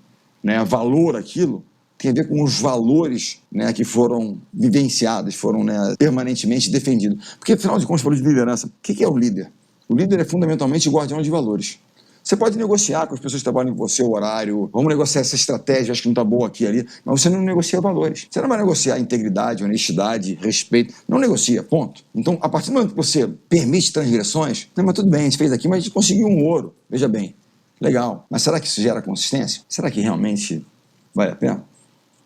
né, valor àquilo, tem a ver com os valores, né, que foram vivenciados, foram, né, permanentemente defendidos. Porque, afinal de contas, falou de liderança. O que é o líder? O líder é fundamentalmente guardião de valores. Você pode negociar com as pessoas que trabalham com você o horário, vamos negociar essa estratégia, acho que não está boa aqui e ali, mas você não negocia valores. Você não vai negociar integridade, honestidade, respeito, não negocia, ponto. Então, a partir do momento que você permite transgressões, não, mas tudo bem, a gente fez aqui, mas a gente conseguiu um ouro, veja bem, legal, mas será que isso gera consistência? Será que realmente vale a pena?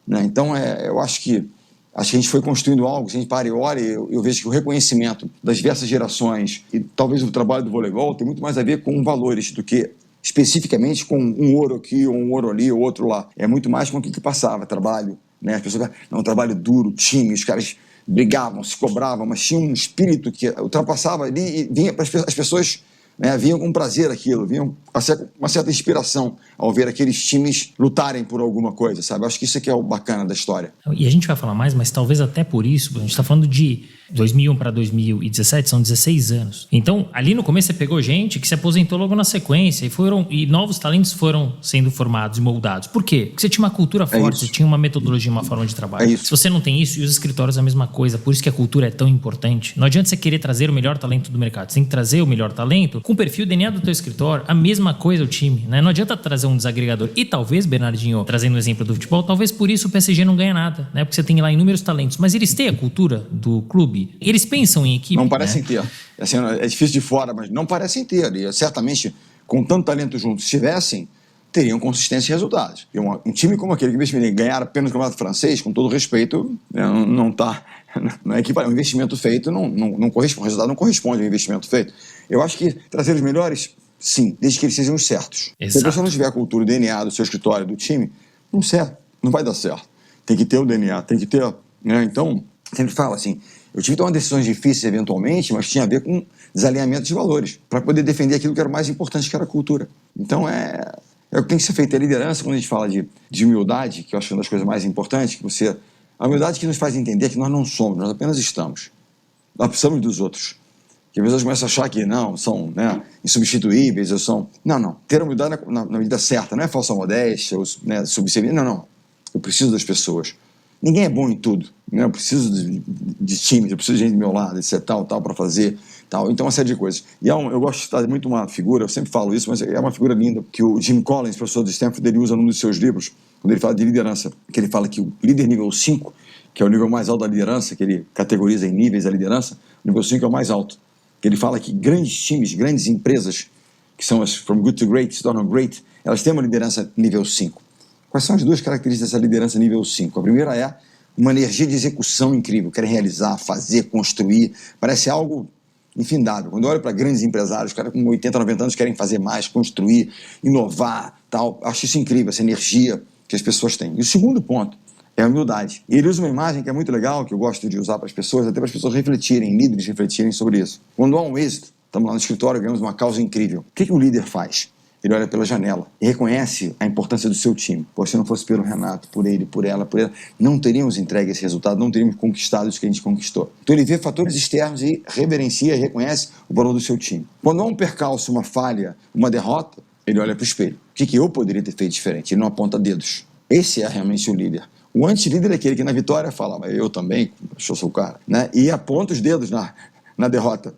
Né? Então, eu acho que a gente foi construindo algo, se a gente para e olha, eu vejo que o reconhecimento das diversas gerações e talvez o trabalho do voleibol tem muito mais a ver com valores do que especificamente com um ouro aqui, ou um ouro ali, ou outro lá. É muito mais com o que passava, trabalho, né? As pessoas, não, trabalho duro, time, os caras brigavam, se cobravam, mas tinha um espírito que ultrapassava ali e vinha para as pessoas, né, vinham com prazer aquilo, vinham uma certa inspiração ao ver aqueles times lutarem por alguma coisa, sabe? Acho que isso aqui é o bacana da história.
E a gente vai falar mais, mas talvez até por isso, a gente está falando de 2001 para 2017, são 16 anos. Então, ali no começo você pegou gente que se aposentou logo na sequência e novos talentos foram sendo formados e moldados. Por quê? Porque você tinha uma cultura forte, você tinha uma metodologia, uma forma de trabalho. Se você não tem isso, e os escritórios a mesma coisa, por isso que a cultura é tão importante. Não adianta você querer trazer o melhor talento do mercado, você tem que trazer o melhor talento com o perfil DNA do teu escritório, a mesma coisa o time, né? Não adianta trazer um desagregador. E talvez, Bernardinho, trazendo o exemplo do futebol, talvez por isso o PSG não ganha nada, né? Porque você tem lá inúmeros talentos, mas eles têm a cultura do clube. Eles pensam em equipe.
Não parecem ter. Assim, é difícil de fora, mas não parecem ter. E certamente, com tanto talento juntos, se tivessem, teriam consistência e resultados. E um time como aquele que ganhar apenas o campeonato francês, com todo respeito, não está. Não é equivalente. O investimento feito não corresponde. O resultado não corresponde ao investimento feito. Eu acho que trazer os melhores, sim, desde que eles sejam os certos.
Exato.
Se a pessoa não tiver a cultura, o DNA do seu escritório, do time, não vai dar certo. Tem que ter o DNA, tem que ter. Né? Então, sempre falo assim. Eu tive que tomar decisões difíceis eventualmente, mas tinha a ver com desalinhamento de valores, para poder defender aquilo que era o mais importante, que era a cultura. Então é o que tem que ser feito. A liderança, quando a gente fala de humildade, que eu acho que é uma das coisas mais importantes, a humildade que nos faz entender que nós não somos, nós apenas estamos. Nós precisamos dos outros. Que as pessoas começam a achar que não, são, né, insubstituíveis, ou são... Não. Ter a humildade na medida certa, não é falsa modéstia, ou, né, subserviência. Não. Eu preciso das pessoas. Ninguém é bom em tudo, né? Eu preciso de times, eu preciso de gente do meu lado, etc, tal, para fazer, tal. Então, uma série de coisas. E eu gosto de citar muito uma figura, eu sempre falo isso, mas é uma figura linda, que o Jim Collins, professor de Stanford, ele usa num dos seus livros, quando ele fala de liderança, que ele fala que o líder nível 5, que é o nível mais alto da liderança, que ele categoriza em níveis da liderança, o nível 5 é o mais alto. Que ele fala que grandes times, grandes empresas, que são as from good to great, se tornam great, elas têm uma liderança nível 5. Quais são as duas características dessa liderança nível 5? A primeira é uma energia de execução incrível, querem realizar, fazer, construir, parece algo infindável. Quando eu olho para grandes empresários, os caras com 80, 90 anos querem fazer mais, construir, inovar, tal, acho isso incrível, essa energia que as pessoas têm. E o segundo ponto é a humildade. E ele usa uma imagem que é muito legal, que eu gosto de usar para as pessoas, até para as pessoas refletirem, líderes refletirem sobre isso. Quando há um êxito, estamos lá no escritório, ganhamos uma causa incrível. O que o líder faz? Ele olha pela janela e reconhece a importância do seu time. Pô, se não fosse pelo Renato, por ele, por ela, não teríamos entregue esse resultado, não teríamos conquistado isso que a gente conquistou. Então ele vê fatores externos e reverencia e reconhece o valor do seu time. Quando há um percalço, uma falha, uma derrota, ele olha para o espelho. O que eu poderia ter feito diferente? Ele não aponta dedos. Esse é realmente o líder. O anti-líder é aquele que na vitória fala, mas eu também, eu sou o cara, né? E aponta os dedos na derrota.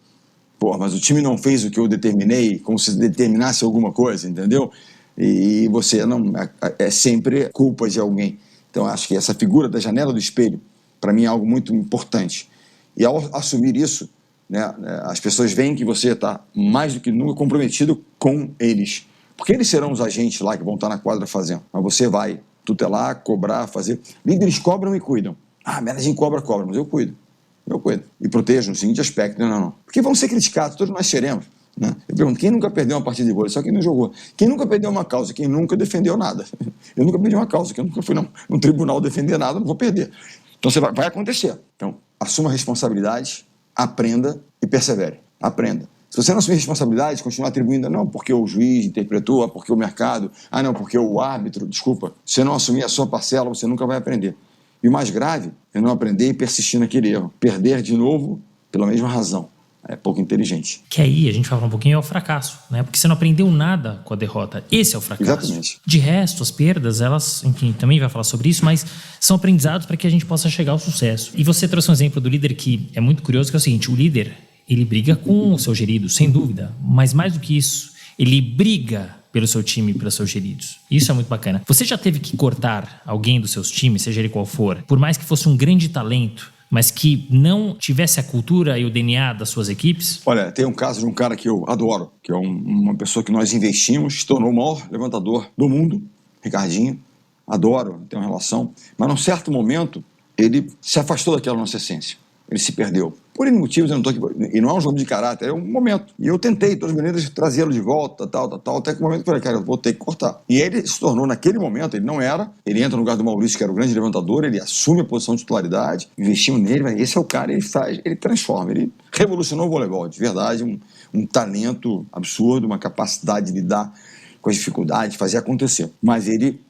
Pô, mas o time não fez o que eu determinei, como se determinasse alguma coisa, entendeu? E você não... É sempre culpa de alguém. Então, acho que essa figura da janela do espelho, para mim, é algo muito importante. E ao assumir isso, né, as pessoas veem que você está mais do que nunca comprometido com eles. Porque eles serão os agentes lá que vão estar na quadra fazendo. Mas você vai tutelar, cobrar, fazer... Líderes cobram e cuidam. Mas a gente cobra, mas eu cuido. E protejo no seguinte aspecto, não. Porque vão ser criticados, todos nós seremos. Né? Eu pergunto, quem nunca perdeu uma partida de vôlei? Só quem não jogou. Quem nunca perdeu uma causa? Quem nunca defendeu nada. Eu nunca perdi uma causa, que eu nunca fui num tribunal defender nada, não vou perder. Então vai acontecer. Então, assuma a responsabilidade, aprenda e persevere. Aprenda. Se você não assumir responsabilidade, continuar atribuindo, não porque o juiz interpretou, porque o mercado, não porque o árbitro, desculpa. Se você não assumir a sua parcela, você nunca vai aprender. E o mais grave é não aprender e persistir naquele erro. Perder de novo pela mesma razão. É pouco inteligente.
Que aí, a gente fala um pouquinho, é o fracasso, né? Porque você não aprendeu nada com a derrota. Esse é o fracasso.
Exatamente.
De resto, as perdas, elas, enfim, também vai falar sobre isso, mas são aprendizados para que a gente possa chegar ao sucesso. E você trouxe um exemplo do líder que é muito curioso, que é o seguinte, o líder, ele briga com o seu gerido, sem dúvida. Mas mais do que isso, ele briga pelo seu time e pelos seus geridos. Isso é muito bacana. Você já teve que cortar alguém dos seus times, seja ele qual for, por mais que fosse um grande talento, mas que não tivesse a cultura e o DNA das suas equipes?
Olha, tem um caso de um cara que eu adoro, que é uma pessoa que nós investimos, se tornou o maior levantador do mundo, Ricardinho. Adoro, tem uma relação. Mas num certo momento, ele se afastou daquela nossa essência. Ele se perdeu. Por N motivos, eu não estou aqui. E não é um jogo de caráter, é um momento. E eu tentei, de todas as maneiras, trazê-lo de volta, tal, até que o momento que eu falei, cara, eu vou ter que cortar. E ele se tornou, naquele momento, ele não era, ele entra no lugar do Maurício, que era o grande levantador, ele assume a posição de titularidade, investimos nele, mas esse é o cara, ele transforma, ele revolucionou o voleibol, de verdade, um talento absurdo, uma capacidade de lidar com as dificuldades, de fazer acontecer. Mas ele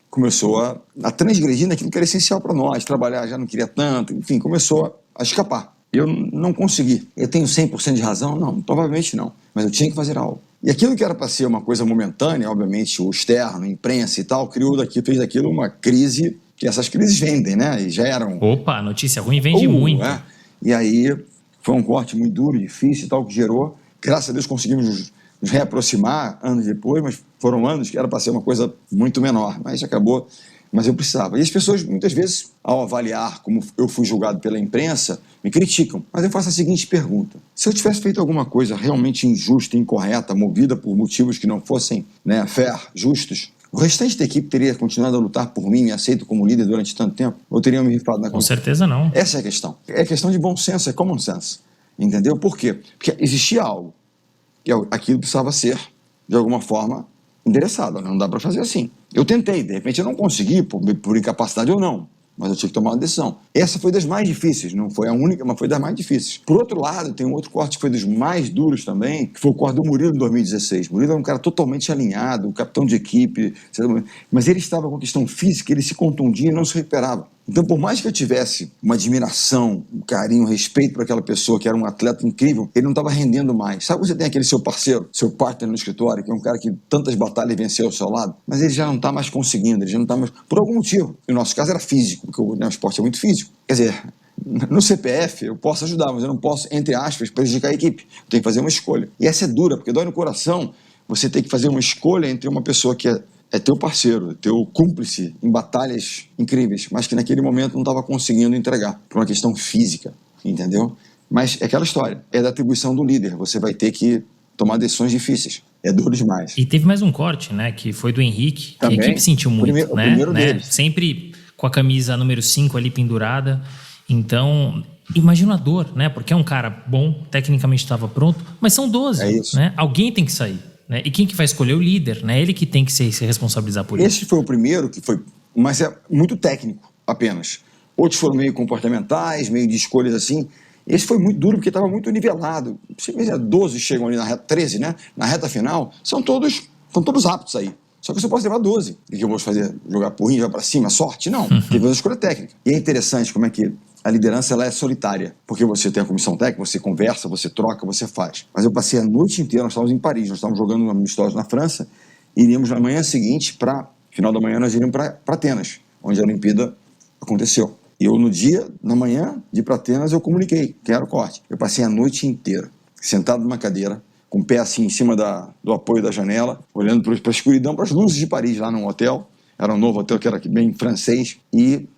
começou a transgredir naquilo que era essencial para nós, trabalhar já não queria tanto, enfim, começou a escapar. Eu não consegui. Eu tenho 100% de razão? Não, provavelmente não. Mas eu tinha que fazer algo. E aquilo que era para ser uma coisa momentânea, obviamente o externo, a imprensa e tal, fez daquilo uma crise, que essas crises vendem, né? E já eram...
Opa, notícia ruim vende muito.
É. E aí foi um corte muito duro, difícil e tal, que gerou... Graças a Deus conseguimos nos reaproximar anos depois, mas foram anos que era para ser uma coisa muito menor. Mas acabou... Mas eu precisava. E as pessoas, muitas vezes, ao avaliar como eu fui julgado pela imprensa, me criticam. Mas eu faço a seguinte pergunta. Se eu tivesse feito alguma coisa realmente injusta, incorreta, movida por motivos que não fossem fair, justos, o restante da equipe teria continuado a lutar por mim, me aceito como líder durante tanto tempo? Ou teriam me rifado na conta?
Com certeza não.
Essa é a questão. É questão de bom senso, é common sense. Entendeu? Por quê? Porque existia algo. Que aquilo precisava ser, de alguma forma, endereçado. Não dá para fazer assim. Eu tentei, de repente eu não consegui, por incapacidade ou não, mas eu tinha que tomar uma decisão. Essa foi das mais difíceis, não foi a única, mas foi das mais difíceis. Por outro lado, tem um outro corte que foi dos mais duros também, que foi o corte do Murilo em 2016. Murilo era um cara totalmente alinhado, um capitão de equipe, mas ele estava com a questão física, ele se contundia e não se recuperava. Então, por mais que eu tivesse uma admiração, um carinho, um respeito por aquela pessoa que era um atleta incrível, ele não estava rendendo mais. Sabe, você tem aquele seu parceiro, seu partner no escritório, que é um cara que tantas batalhas venceu ao seu lado, mas ele já não está mais conseguindo, ele já não está mais... Por algum motivo. No nosso caso era físico, porque o esporte é muito físico. Quer dizer, no CPF eu posso ajudar, mas eu não posso, entre aspas, prejudicar a equipe. Eu tenho que fazer uma escolha. E essa é dura, porque dói no coração você ter que fazer uma escolha entre uma pessoa que é teu parceiro, teu cúmplice em batalhas incríveis, mas que naquele momento não estava conseguindo entregar, por uma questão física, entendeu? Mas é aquela história, é da atribuição do líder, você vai ter que tomar decisões difíceis, é duro demais.
E teve mais um corte, né, que foi do Henrique,
também,
que a equipe sentiu muito,
o primeiro deles.
Sempre com a camisa número 5 ali pendurada, então... Imagina a dor, né? Porque é um cara bom, tecnicamente estava pronto, mas são 12,
é isso.
Né? Alguém tem que sair. Né? E quem que vai escolher? O líder, né? Ele que tem que se responsabilizar por isso.
Esse foi o primeiro que foi, mas é muito técnico apenas. Outros foram meio comportamentais, meio de escolhas assim. Esse foi muito duro porque estava muito nivelado. Você vê, 12 chegam ali na reta, 13, né? Na reta final, estão todos aptos aí. Só que eu só posso levar 12. O que eu vou fazer? Jogar porrinho, jogar para cima, sorte? Não. Teve uma escolha técnica. E é interessante como é que a liderança ela é solitária, porque você tem a comissão técnica, você conversa, você troca, você faz. Mas eu passei a noite inteira, nós estávamos em Paris, nós estávamos jogando uma amistosa na França, e iríamos na manhã seguinte, final da manhã, nós iríamos para Atenas, onde a Olimpíada aconteceu. E eu, na manhã de ir para Atenas, eu comuniquei que era o corte. Eu passei a noite inteira, sentado numa cadeira, com o pé assim em cima do apoio da janela, olhando para a escuridão, para as luzes de Paris, lá num hotel. Era um novo hotel que era bem francês, e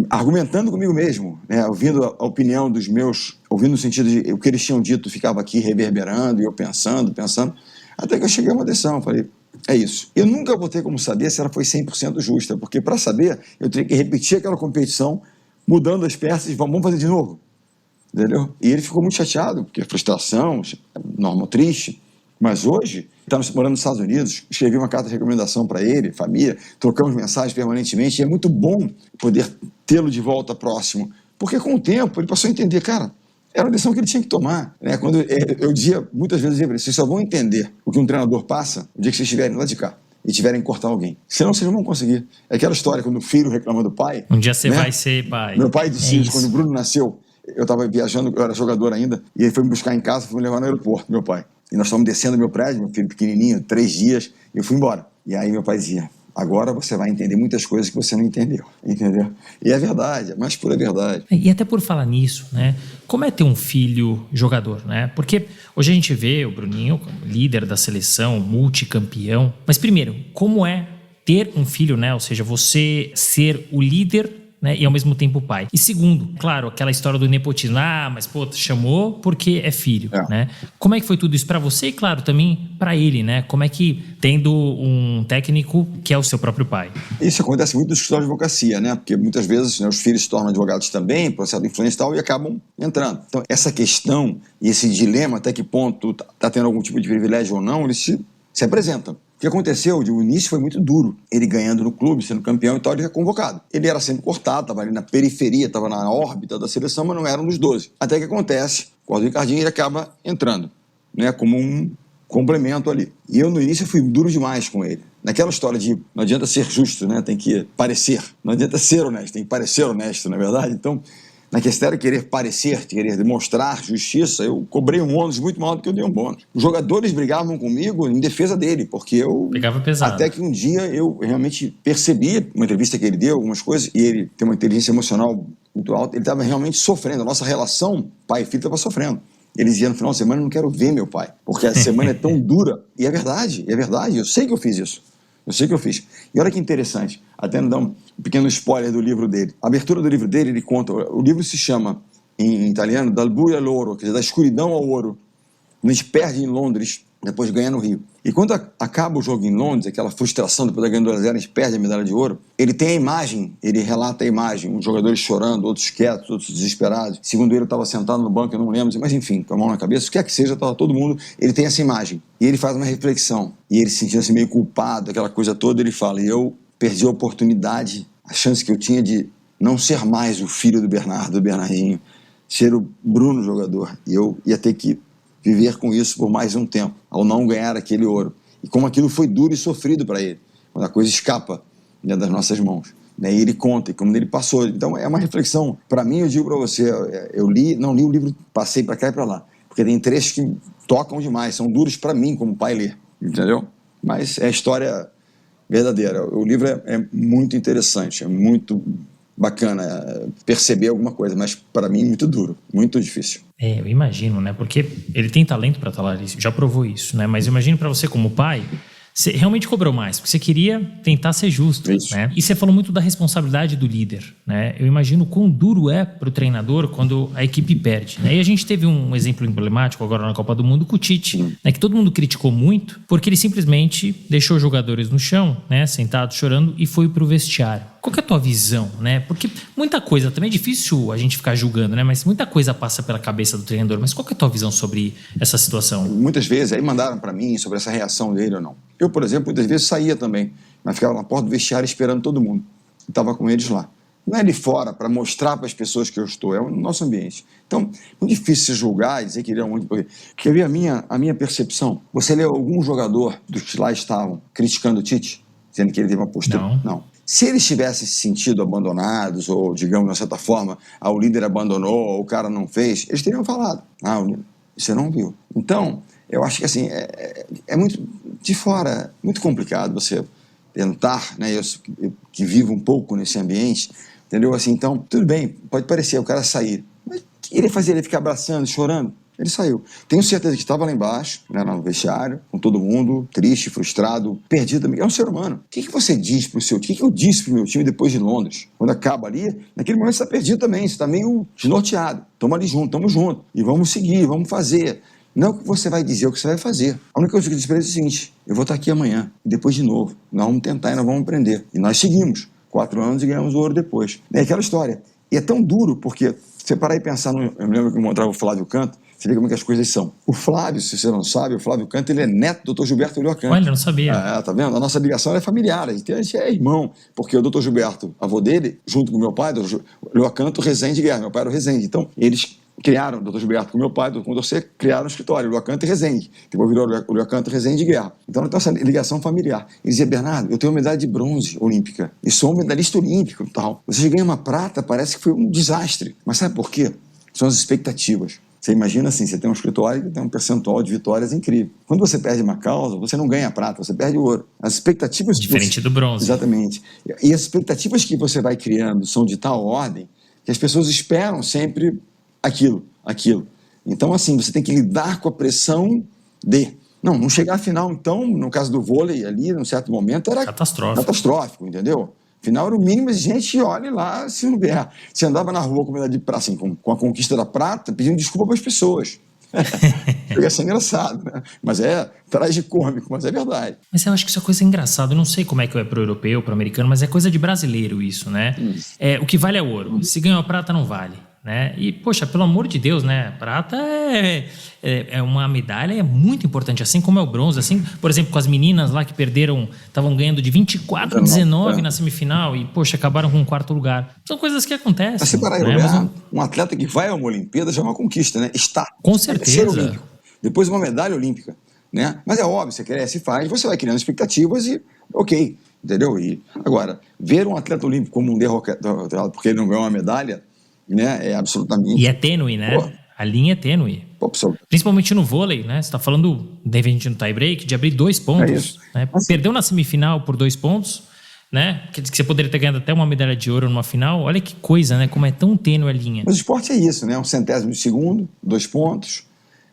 argumentando comigo mesmo, né, ouvindo a opinião dos meus, ouvindo no sentido de o que eles tinham dito ficava aqui reverberando, e eu pensando, até que eu cheguei a uma decisão, falei, é isso. Eu nunca vou ter como saber se ela foi 100% justa, porque para saber, eu teria que repetir aquela competição, mudando as peças, e vamos fazer de novo, entendeu? E ele ficou muito chateado, porque frustração, normal, triste, mas hoje, está morando nos Estados Unidos, escrevi uma carta de recomendação para ele, família, trocamos mensagens permanentemente, e é muito bom poder tê-lo de volta próximo, porque com o tempo ele passou a entender, cara, era uma decisão que ele tinha que tomar. Né? Quando eu dizia, muitas vezes, vocês só vão entender o que um treinador passa o dia que vocês estiverem lá de cá e tiverem que cortar alguém. Senão vocês não vão conseguir. É aquela história, quando o filho reclama do pai...
Um dia você vai ser pai.
Meu pai disse isso, quando o Bruno nasceu, eu estava viajando, eu era jogador ainda, e ele foi me buscar em casa, foi me levar no aeroporto, meu pai. E nós estávamos descendo meu prédio, meu filho pequenininho, 3 dias, e eu fui embora. E aí meu pai dizia, Agora você vai entender muitas coisas que você não entendeu, entendeu? E é verdade, é mais pura verdade.
E até por falar nisso, né? Como é ter um filho jogador, né? Porque hoje a gente vê o Bruninho como líder da seleção, multicampeão. Mas primeiro, como é ter um filho, né? Ou seja, você ser o líder, né, e ao mesmo tempo o pai. E segundo, claro, aquela história do nepotismo. Ah, mas pô, chamou porque é filho, né? Como é que foi tudo isso para você e, claro, também para ele, né? Como é que, tendo um técnico que é o seu próprio pai?
Isso acontece muito no escritório de advocacia, né? Porque muitas vezes, né, os filhos se tornam advogados também, processo de influência e tal, e acabam entrando. Então, essa questão e esse dilema, até que ponto está tendo algum tipo de privilégio ou não, eles se apresentam. O que aconteceu, o início foi muito duro. Ele ganhando no clube, sendo campeão e tal, ele era convocado. Ele era sempre cortado, estava ali na periferia, estava na órbita da seleção, mas não era um dos 12. Até que acontece, com o Ricardinho, ele acaba entrando, né, como um complemento ali. E eu, no início, fui duro demais com ele. Naquela história de não adianta ser justo, né, tem que parecer. Não adianta ser honesto, tem que parecer honesto, não é verdade? Então, na questão de querer parecer, de querer demonstrar justiça, eu cobrei um ônus muito maior do que eu dei um bônus. Os jogadores brigavam comigo em defesa dele, porque eu...
Pegava pesado.
Até que um dia eu realmente percebi, uma entrevista que ele deu, algumas coisas, e ele tem uma inteligência emocional muito alta, ele estava realmente sofrendo. A nossa relação pai e filho estava sofrendo. Ele dizia no final de semana, eu não quero ver meu pai, porque a semana é tão dura. E é verdade, eu sei que eu fiz isso. Eu sei que eu fiz. E olha que interessante, até não dar um pequeno spoiler do livro dele. A abertura do livro dele, ele conta, o livro se chama, em italiano, Dal buio all'oro, quer dizer, da escuridão ao ouro. A gente perde em Londres, depois ganha no Rio. E quando acaba o jogo em Londres, aquela frustração depois da ganha do 2-0, a gente perde a medalha de ouro, ele tem a imagem, ele relata a imagem, uns jogadores chorando, outros quietos, outros desesperados. Segundo ele, eu estava sentado no banco, eu não lembro, mas enfim, com a mão na cabeça, o que é que seja, estava todo mundo, ele tem essa imagem. E ele faz uma reflexão, e ele se sentindo assim meio culpado, aquela coisa toda, ele fala, e eu perdi a oportunidade, a chance que eu tinha de não ser mais o filho do Bernardo, do Bernardinho, ser o Bruno jogador, e eu ia ter que viver com isso por mais um tempo, ao não ganhar aquele ouro. E como aquilo foi duro e sofrido para ele, quando a coisa escapa, né, das nossas mãos. Né, e ele conta, e como ele passou. Então é uma reflexão. Para mim, eu digo para você, eu não li o livro, passei para cá e para lá, porque tem trechos que tocam demais, são duros para mim como pai ler, entendeu? Mas é a história verdadeira. O livro é muito interessante, é muito bacana perceber alguma coisa, mas para mim muito duro, muito difícil.
Eu imagino, né? Porque ele tem talento para estar lá, ele já provou isso, né? Mas eu imagino para você como pai, você realmente cobrou mais, porque você queria tentar ser justo, né? E você falou muito da responsabilidade do líder, né? Eu imagino quão duro é para o treinador quando a equipe perde, né? E a gente teve um exemplo emblemático agora na Copa do Mundo com o Tite, né? Que todo mundo criticou muito, porque ele simplesmente deixou os jogadores no chão, né? Sentados chorando e foi para o vestiário. Qual que é a tua visão, né? Porque muita coisa, também é difícil a gente ficar julgando, né? Mas muita coisa passa pela cabeça do treinador. Mas qual que é a tua visão sobre essa situação?
Muitas vezes, aí mandaram para mim sobre essa reação dele ou não. Eu, por exemplo, muitas vezes saía também, mas ficava na porta do vestiário esperando todo mundo. Estava com eles lá. Não é de fora para mostrar para as pessoas que eu estou, é o nosso ambiente. Então, é muito difícil se julgar e dizer que ele é um... Quer ver a minha percepção? Você leu algum jogador dos que lá estavam criticando o Tite? Dizendo que ele teve uma postura? Não. Se eles tivessem se sentido abandonados, ou, digamos, de uma certa forma, o líder abandonou, o cara não fez, eles teriam falado. Você não viu. Então, eu acho que assim, é muito de fora, muito complicado você tentar, né, eu que vivo um pouco nesse ambiente, entendeu? Assim, então, tudo bem, pode parecer o cara sair, mas o que ele fazia? Ele ficar abraçando, chorando? Ele saiu. Tenho certeza que estava lá embaixo, né, no vestiário, com todo mundo, triste, frustrado, perdido também. É um ser humano. O que você diz para o seu time? O que eu disse para o meu time depois de Londres? Quando acaba ali, naquele momento você está perdido também, você está meio desnorteado. Estamos ali juntos, estamos juntos. E vamos seguir, vamos fazer. Não é o que você vai dizer, é o que você vai fazer. A única coisa que eu disse para ele é o seguinte, eu vou estar aqui amanhã, e depois de novo. Nós vamos tentar e nós vamos aprender. E nós seguimos. 4 anos e ganhamos o ouro depois. É aquela história. E é tão duro, porque você parar e pensar, eu me lembro que eu encontrava o Flávio Canto, você vê como é que as coisas são. O Flávio, se você não sabe, o Flávio Canto, ele é neto do Dr. Gilberto Ulloa Canto.
Olha, eu não sabia.
Tá vendo? A nossa ligação é familiar, a gente é irmão, porque o Dr. Gilberto, avô dele, junto com meu pai, o Ulloa Canto, Rezende Guerra, meu pai era o Rezende. Então, eles criaram, o Dr. Gilberto com meu pai, com você, criaram o escritório, Ulloa Canto e Rezende. Depois virou Ulloa Canto, Rezende Guerra. Então, nós temos essa ligação familiar. Ele dizia, Bernardo, eu tenho uma medalha de bronze olímpica, e sou um medalhista olímpico e tal. Você ganha uma prata, parece que foi um desastre. Mas sabe por quê? São as expectativas. Você imagina assim, você tem um escritório que tem um percentual de vitórias incrível. Quando você perde uma causa, você não ganha prata, você perde ouro. As expectativas...
Diferente do bronze.
Exatamente. E as expectativas que você vai criando são de tal ordem que as pessoas esperam sempre aquilo. Então, assim, você tem que lidar com a pressão de... Não chegar à final, então, no caso do vôlei ali, num certo momento, era catastrófico, entendeu? Afinal, era o mínimo exigente e olhe lá se não vier. Você andava na rua com medalha de prata, assim, com a conquista da prata, pedindo desculpa para as pessoas. Ia ser engraçado, né? Mas tragicômico, mas é verdade.
Mas eu acho que isso é coisa engraçada. Eu não sei como é que é pro europeu, pro americano, mas é coisa de brasileiro isso, né? O que vale é ouro. Se ganhou a prata, não vale. Né? E, poxa, pelo amor de Deus, né? Prata é uma medalha muito importante, assim como é o bronze. Assim, por exemplo, com as meninas lá que perderam, estavam ganhando de 24-19 na semifinal e, poxa, acabaram com o quarto lugar. São coisas que acontecem.
Mas se parar em olhar, um atleta que vai a uma Olimpíada já é uma conquista, né?
Com certeza.
Ser olímpico. Depois uma medalha olímpica, né? Mas é óbvio, você cresce e faz, você vai criando expectativas e ok, entendeu? E agora, ver um atleta olímpico como um derrotado porque ele não ganhou uma medalha, né? É absolutamente...
E é tênue, né? Pô. A linha é tênue. Principalmente no vôlei, né? Você está falando, de repente, no tie-break, de abrir 2 pontos. Né? Perdeu na semifinal por 2 pontos, né? Que você poderia ter ganhado até uma medalha de ouro numa final. Olha que coisa, né? Como é tão tênue a linha.
Mas o esporte é isso, né? 1/100º de segundo, 2 pontos,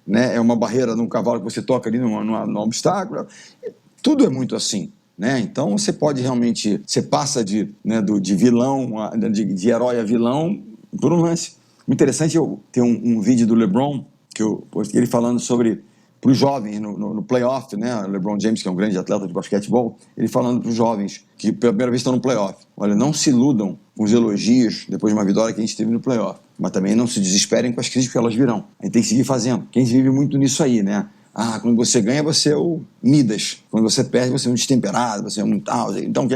né? É uma barreira num cavalo que você toca ali num obstáculo. Tudo é muito assim. Né? Então você pode realmente... Você passa de vilão, de herói a vilão por um lance. O interessante é ter um vídeo do LeBron, que ele falando sobre, para os jovens no playoff, né? O LeBron James, que é um grande atleta de basquetebol, ele falando para os jovens que pela primeira vez estão no playoff. Olha, não se iludam com os elogios depois de uma vitória que a gente teve no playoff, mas também não se desesperem com as crises, porque elas virão. A gente tem que seguir fazendo. Quem vive muito nisso aí, né? Quando você ganha, você é o Midas. Quando você perde, você é um destemperado, você é um tal. Então,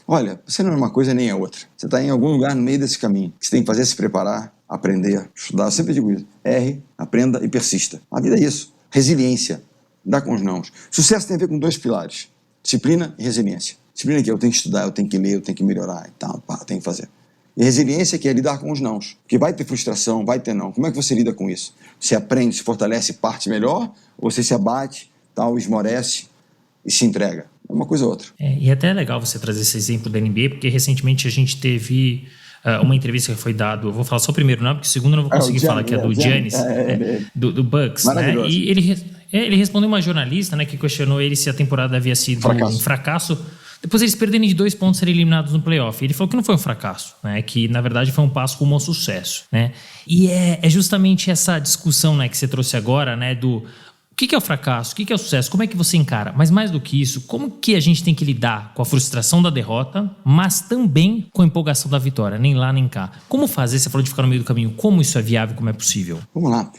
olha, você não é uma coisa nem a outra. Você está em algum lugar no meio desse caminho. O que você tem que fazer é se preparar, aprender, estudar. Eu sempre digo isso. Erre, aprenda e persista. A vida é isso. Resiliência. Dá com os nãos. Sucesso tem a ver com 2 pilares. Disciplina e resiliência. Disciplina que eu tenho que estudar, eu tenho que ler, eu tenho que melhorar e tal. Tenho que fazer. E resiliência que é lidar com os nãos. Porque vai ter frustração, vai ter não. Como é que você lida com isso? Você aprende, se fortalece, parte melhor? Ou você se abate, tal, esmorece e se entrega? É uma coisa ou outra.
E até é legal você trazer esse exemplo da NBA, porque recentemente a gente teve uma entrevista que foi dada, eu vou falar só o primeiro nome, porque o segundo eu não vou conseguir falar, que é do Giannis, do Bucks. Né? E ele respondeu uma jornalista, né, que questionou ele se a temporada havia sido um fracasso. Depois eles perderem de 2 pontos, serem eliminados no playoff. Ele falou que não foi um fracasso, né? Que na verdade foi um passo rumo ao sucesso, né? E é justamente essa discussão, né, que você trouxe agora, né, do o que é o fracasso, o que é o sucesso, como é que você encara? Mas mais do que isso, como que a gente tem que lidar com a frustração da derrota, mas também com a empolgação da vitória, nem lá nem cá. Como fazer? Você falou de ficar no meio do caminho. Como isso é viável, como é possível?
Vamos lá.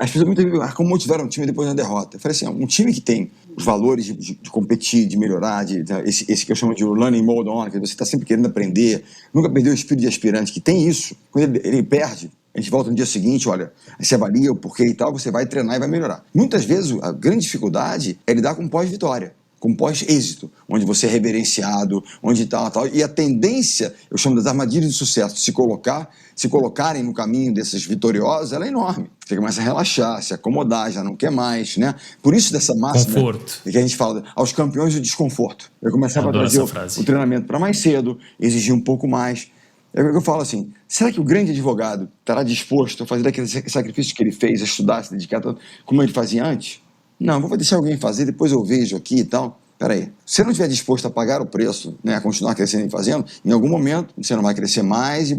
As pessoas muitas vezes, como motivaram um time depois da derrota? Eu falei assim, um time que tem os valores de competir, de melhorar, esse que eu chamo de learning mode on, que você está sempre querendo aprender, nunca perdeu o espírito de aspirante, que tem isso. Quando ele perde, a gente volta no dia seguinte, olha, você avalia o porquê e tal, você vai treinar e vai melhorar. Muitas vezes a grande dificuldade é lidar com pós-vitória, com pós-êxito, onde você é reverenciado, onde tal. E a tendência, eu chamo das armadilhas de sucesso, se colocarem no caminho desses vitoriosos, ela é enorme. Você começa a relaxar, se acomodar, já não quer mais, né? Por isso dessa máxima que a gente fala, aos campeões do desconforto. Eu começava a trazer o treinamento para mais cedo, exigir um pouco mais. Eu falo assim, será que o grande advogado estará disposto a fazer aquele sacrifício que ele fez, a estudar, se dedicar tanto, como ele fazia antes? Não, vou deixar alguém fazer, depois eu vejo aqui e tal. Peraí, se você não estiver disposto a pagar o preço, né, a continuar crescendo e fazendo, em algum momento você não vai crescer mais e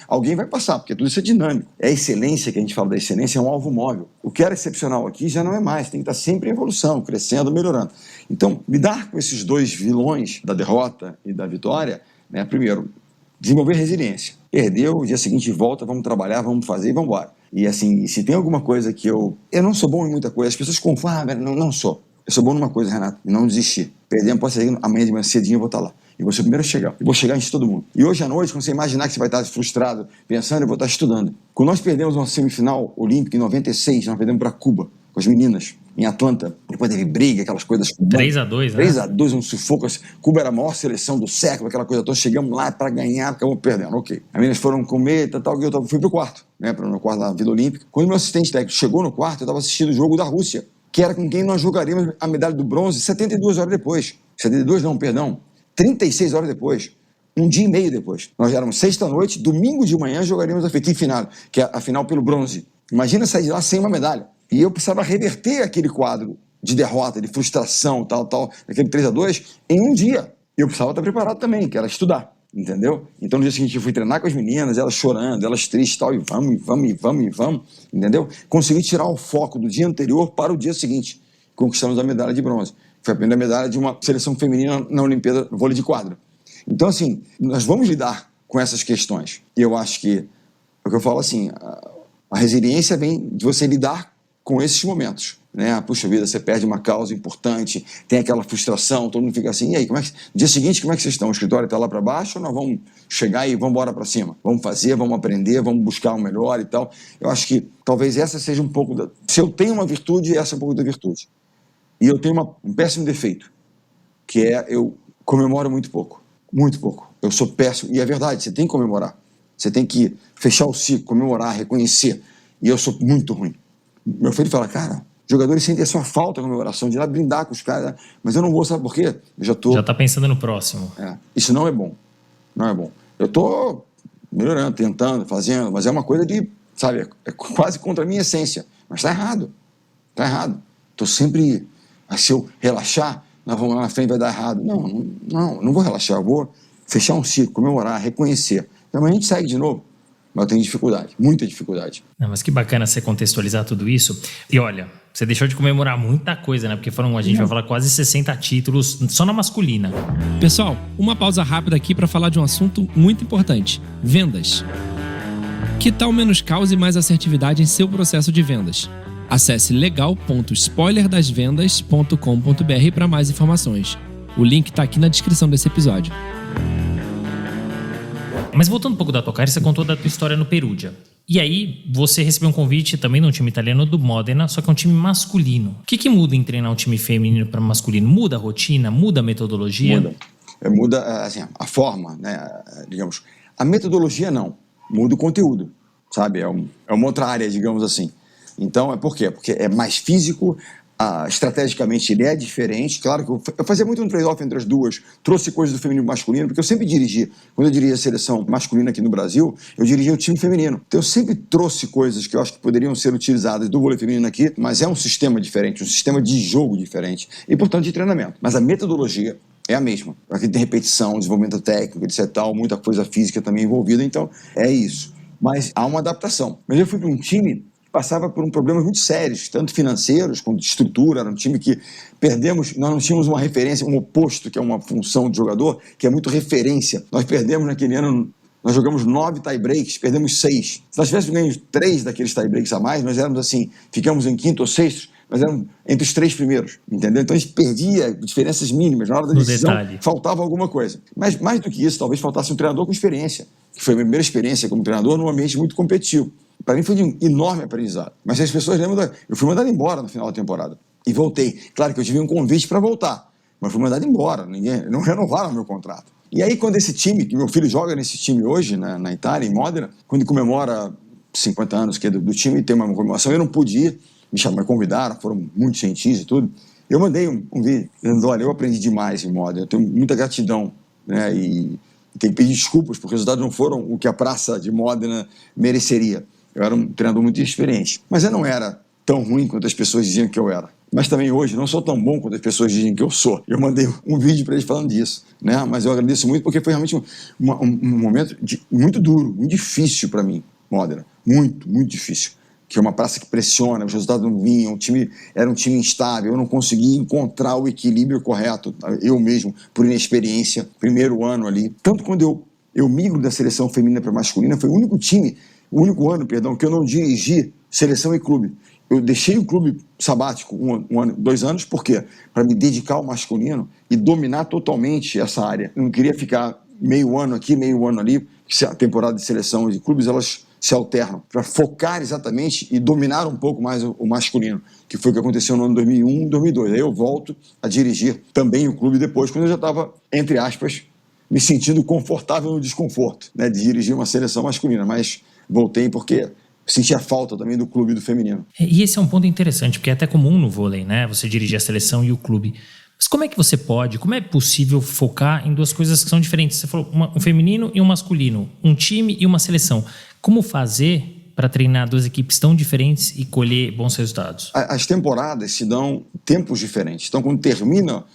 alguém vai passar, porque tudo isso é dinâmico. É a excelência, que a gente fala da excelência, é um alvo móvel. O que era excepcional aqui já não é mais, tem que estar sempre em evolução, crescendo, melhorando. Então, lidar com esses 2 vilões da derrota e da vitória, né, primeiro, desenvolver resiliência. Perdeu, o dia seguinte volta, vamos trabalhar, vamos fazer e vamos embora. E assim, se tem alguma coisa que eu não sou bom em muita coisa, as pessoas confundem, não sou. Eu sou bom numa coisa, Renato, não desistir. Perdemos, pode ser amanhã de manhã cedinho eu vou estar lá. E vou ser o primeiro a chegar. Eu vou chegar antes de todo mundo. E hoje à noite, quando você imaginar que você vai estar frustrado, pensando, eu vou estar estudando. Quando nós perdemos uma semifinal olímpica em 96, nós perdemos para Cuba, com as meninas. em Atlanta. Depois teve briga, aquelas coisas.
3-2, né?
3-2, um sufoco. Cuba era a maior seleção do século, aquela coisa toda. Chegamos lá para ganhar, acabamos perdendo. Ok. As meninas foram comer, tal, eu fui pro quarto, né? No quarto da Vila Olímpica. Quando meu assistente técnico chegou no quarto, eu estava assistindo o jogo da Rússia, que era com quem nós jogaríamos a medalha do bronze 72 horas depois. 72 não, perdão. 36 horas depois. Um dia e meio depois. Nós éramos sexta-noite, domingo de manhã jogaríamos a final, que é a final pelo bronze. Imagina sair de lá sem uma medalha. E eu precisava reverter aquele quadro de derrota, de frustração, tal, aquele 3-2, em um dia. E eu precisava estar preparado também, que era estudar, entendeu? Então no dia seguinte eu fui treinar com as meninas, elas chorando, elas tristes, tal, e vamos, entendeu? Consegui tirar o foco do dia anterior para o dia seguinte. Conquistamos a medalha de bronze. Foi a primeira medalha de uma seleção feminina na Olimpíada no vôlei de quadra. Então, assim, nós vamos lidar com essas questões. E eu acho que, o que eu falo assim, a resiliência vem de você lidar com esses momentos, né? Puxa vida, você perde uma causa importante, tem aquela frustração, todo mundo fica assim, e aí, no dia seguinte, como é que vocês estão? O escritório está lá para baixo ou nós vamos chegar e vamos embora para cima? Vamos fazer, vamos aprender, vamos buscar o melhor e tal. Eu acho que talvez essa seja um pouco Se eu tenho uma virtude, essa é um pouco da virtude. E eu tenho um péssimo defeito, que é eu comemoro muito pouco. Muito pouco. Eu sou péssimo. E é verdade, você tem que comemorar. Você tem que fechar o ciclo, comemorar, reconhecer. E eu sou muito ruim. Meu filho fala, cara, jogadores sentem a sua falta de comemoração, de ir lá brindar com os caras, mas eu não vou, sabe por quê? Eu
já tá pensando no próximo.
Isso não é bom. Não é bom. Eu tô melhorando, tentando, fazendo, mas é uma coisa de, sabe, é quase contra a minha essência. Mas tá errado. Tá errado. Tô sempre, se eu relaxar, nós vamos lá na frente, vai dar errado. Não vou relaxar, eu vou fechar um ciclo, comemorar, reconhecer. Então a gente segue de novo, mas eu tenho dificuldade, muita dificuldade.
Não, mas que bacana você contextualizar tudo isso. E olha, você deixou de comemorar muita coisa, né? Porque a gente vai falar quase 60 títulos só na masculina.
Pessoal, uma pausa rápida aqui para falar de um assunto muito importante: vendas. Que tal menos caos e mais assertividade em seu processo de vendas? Acesse legal.spoilerdasvendas.com.br para mais informações. O link está aqui na descrição desse episódio.
Mas voltando um pouco da tua carreira, você contou da tua história no Perugia. E aí, você recebeu um convite também de um time italiano do Modena, só que é um time masculino. O que muda em treinar um time feminino para masculino? Muda a rotina? Muda a metodologia?
Muda assim, a forma, né? Digamos. A metodologia não. Muda o conteúdo, sabe? É uma outra área, digamos assim. Então, por quê? Porque é mais físico, estrategicamente ele é diferente. Claro que eu fazia muito um trade-off entre as duas, trouxe coisas do feminino e masculino, porque eu sempre dirigi. Quando eu dirigia a seleção masculina aqui no Brasil, eu dirigia o time feminino. Então eu sempre trouxe coisas que eu acho que poderiam ser utilizadas do vôlei feminino aqui, mas é um sistema diferente, um sistema de jogo diferente e, portanto, de treinamento. Mas a metodologia é a mesma. Aqui tem repetição, desenvolvimento técnico, etc. Muita coisa física também envolvida, então é isso. Mas há uma adaptação. Mas eu fui para um time passava por problemas muito sérios, tanto financeiros quanto de estrutura. Era um time que perdemos, nós não tínhamos uma referência, um oposto, que é uma função de jogador, que é muito referência. Nós perdemos naquele ano, nós jogamos 9 tie-breaks, perdemos 6. Se nós tivéssemos ganho 3 daqueles tie-breaks a mais, nós éramos assim, ficamos em quinto ou sexto, mas éramos entre os 3 primeiros, entendeu? Então a gente perdia diferenças mínimas, na hora da decisão faltava alguma coisa. Mas mais do que isso, talvez faltasse um treinador com experiência, que foi a minha primeira experiência como treinador num ambiente muito competitivo. Para mim foi de um enorme aprendizado. Mas as pessoas lembram eu fui mandado embora no final da temporada. E voltei. Claro que eu tive um convite para voltar, mas fui mandado embora. Não renovaram o meu contrato. E aí, quando esse time, que meu filho joga nesse time hoje, na Itália, em Modena, quando ele comemora 50 anos que é do time, tem uma comemoração, eu não pude ir, me convidaram, foram muito gentis e tudo. Eu mandei um vídeo, dizendo, olha, eu aprendi demais em Modena, eu tenho muita gratidão, né, e tenho que pedir desculpas, porque os resultados não foram o que a praça de Modena mereceria. Eu era um treinador muito experiente, mas eu não era tão ruim quanto as pessoas diziam que eu era. Mas também hoje não sou tão bom quanto as pessoas dizem que eu sou. Eu mandei um vídeo para eles falando disso, né? Mas eu agradeço muito porque foi realmente um momento muito duro, muito difícil para mim, Modena. Muito, muito difícil. Que é uma praça que pressiona, os resultados não vinham, era um time instável, eu não conseguia encontrar o equilíbrio correto, eu mesmo, por inexperiência, primeiro ano ali. Tanto quando eu migro da seleção feminina para masculina, foi o único ano, que eu não dirigi seleção e clube. Eu deixei o clube sabático 1 ano, 2 anos, por quê? Para me dedicar ao masculino e dominar totalmente essa área. Eu não queria ficar meio ano aqui, meio ano ali, porque a temporada de seleção e de clubes, elas se alternam para focar exatamente e dominar um pouco mais o masculino, que foi o que aconteceu no ano 2001 e 2002. Aí eu volto a dirigir também o clube depois, quando eu já estava, entre aspas, me sentindo confortável no desconforto, né, de dirigir uma seleção masculina, mas voltei porque sentia falta também do clube e do feminino.
E esse é um ponto interessante, porque é até comum no vôlei, né? Você dirigir a seleção e o clube. Mas como é que você pode, como é possível focar em duas coisas que são diferentes? Você falou um feminino e um masculino, um time e uma seleção. Como fazer para treinar duas equipes tão diferentes e colher bons resultados?
As temporadas se dão tempos diferentes. Então, quando termina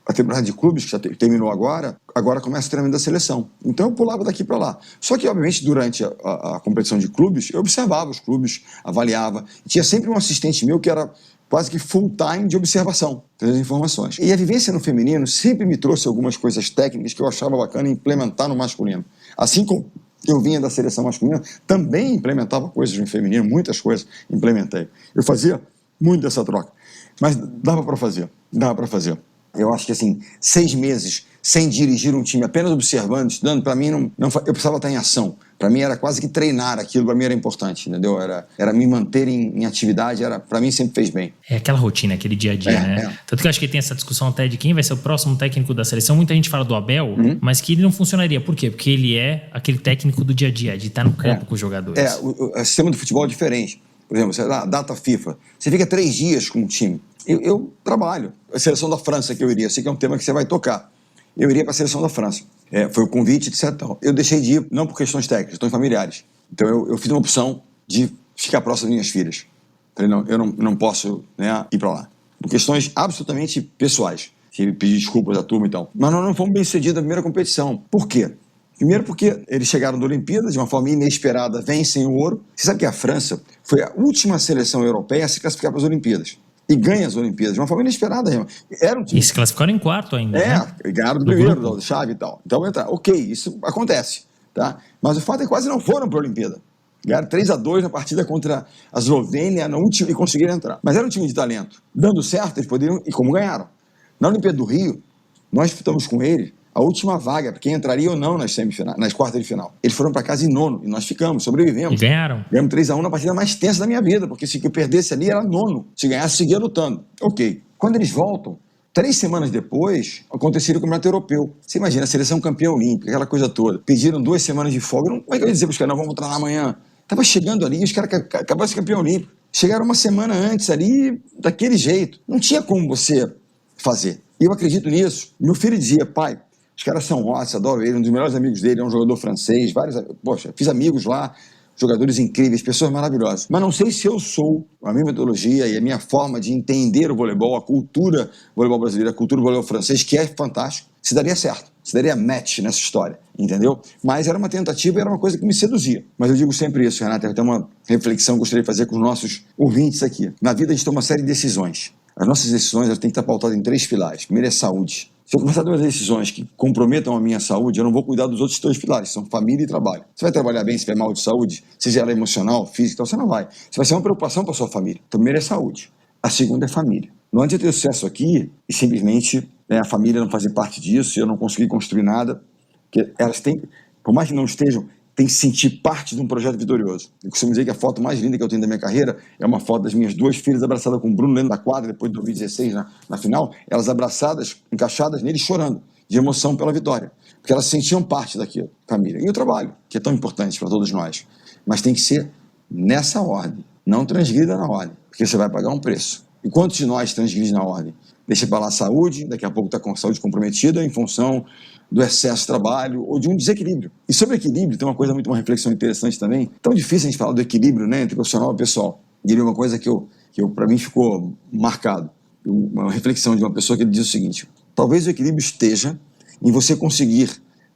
a temporada de clubes, que já terminou agora começa o treinamento da seleção. Então eu pulava daqui para lá. Só que, obviamente, durante a competição de clubes, eu observava os clubes, avaliava. E tinha sempre um assistente meu que era quase que full time de observação, trazendo informações. E a vivência no feminino sempre me trouxe algumas coisas técnicas que eu achava bacana implementar no masculino. Assim como eu vinha da seleção masculina, também implementava coisas no feminino, muitas coisas implementei. Eu fazia muito dessa troca. Mas dava para fazer. Eu acho que, assim, 6 meses sem dirigir um time, apenas observando, estudando, para mim, eu precisava estar em ação. Para mim era quase que treinar aquilo, para mim era importante, entendeu? Era me manter em atividade, para mim sempre fez bem.
É aquela rotina, aquele dia a dia, né? É. Tanto que eu acho que tem essa discussão até de quem vai ser o próximo técnico da seleção. Muita gente fala do Abel, mas que ele não funcionaria. Por quê? Porque ele é aquele técnico do dia a dia, de estar no campo com os jogadores.
O sistema do futebol é diferente. Por exemplo, data FIFA, você fica 3 dias com um time. Eu trabalho. A seleção da França que eu iria, sei que é um tema que você vai tocar. Eu iria para a seleção da França. Foi o convite, etc. Eu deixei de ir, não por questões técnicas, questões familiares. Então eu fiz uma opção de ficar próximo das minhas filhas. Falei, não, eu não posso, né, ir para lá. Por questões absolutamente pessoais. Pedir desculpas à turma e tal. Mas nós não fomos bem-sucedidos na primeira competição. Por quê? Primeiro porque eles chegaram da Olimpíada, de uma forma inesperada, vencem o ouro. Você sabe que a França foi a última seleção europeia a se classificar para as Olimpíadas. E ganha as Olimpíadas de uma forma inesperada. Era um time...
E se classificaram em quarto ainda, né?
Ganharam do primeiro, da chave e tal. Então, ok, isso acontece. Tá? Mas o fato é que quase não foram para a Olimpíada. Ganharam 3-2 na partida contra a Eslovênia no último, e conseguiram entrar. Mas era um time de talento. Dando certo, eles poderiam... E como ganharam? Na Olimpíada do Rio, nós disputamos com eles a última vaga, para quem entraria ou não nas quartas de final. Eles foram para casa em 9º, e nós ficamos, sobrevivemos.
E ganharam.
Ganhamos 3-1 na partida mais tensa da minha vida, porque se eu perdesse ali era 9º. Se ganhasse, seguia lutando. Ok. Quando eles voltam, 3 semanas depois, aconteceria o Campeonato Europeu. Você imagina, a seleção campeã olímpica, aquela coisa toda. Pediram 2 semanas de folga. Como é que eu ia dizer para os caras, não, vamos treinar amanhã? Estava chegando ali, os caras acabaram de ser campeão olímpico. Chegaram uma semana antes ali, daquele jeito. Não tinha como você fazer. E eu acredito nisso. Meu filho dizia, pai, os caras são ótimos, adoro ele, um dos melhores amigos dele é um jogador francês, fiz amigos lá, jogadores incríveis, pessoas maravilhosas. Mas não sei se eu sou, a minha metodologia e a minha forma de entender o voleibol, a cultura voleibol brasileira, a cultura voleibol francês, que é fantástico, se daria certo, se daria match nessa história, entendeu? Mas era uma tentativa, era uma coisa que me seduzia. Mas eu digo sempre isso, Renato, até uma reflexão que eu gostaria de fazer com os nossos ouvintes aqui. Na vida a gente toma uma série de decisões. As nossas decisões têm que estar pautadas em 3 pilares. Primeiro é saúde. Se eu começar a tomar decisões que comprometam a minha saúde, eu não vou cuidar dos outros 2 pilares, são família e trabalho. Você vai trabalhar bem se tiver mal de saúde, seja ela emocional, física, então você não vai. Você vai ser uma preocupação para a sua família. Então, primeiro é saúde. A segunda é família. Não adianta ter sucesso aqui e simplesmente a família não fazer parte disso e eu não conseguir construir nada. Porque elas têm, por mais que não estejam, tem que sentir parte de um projeto vitorioso. Eu costumo dizer que a foto mais linda que eu tenho da minha carreira é uma foto das minhas 2 filhas abraçadas com o Bruno dentro da quadra, depois de 2016, na final, elas abraçadas, encaixadas nele, chorando, de emoção pela vitória. Porque elas sentiam parte daquilo, família. E o trabalho, que é tão importante para todos nós. Mas tem que ser nessa ordem, não transgrida na ordem, porque você vai pagar um preço. E quantos de nós transgridem na ordem? Deixa para lá a saúde, daqui a pouco está com a saúde comprometida em função do excesso de trabalho ou de um desequilíbrio. E sobre equilíbrio, tem uma reflexão interessante também. Tão difícil a gente falar do equilíbrio, né, entre profissional e pessoal. E ele é uma coisa que para mim ficou marcado. Uma reflexão de uma pessoa que ele diz o seguinte: talvez o equilíbrio esteja em você conseguir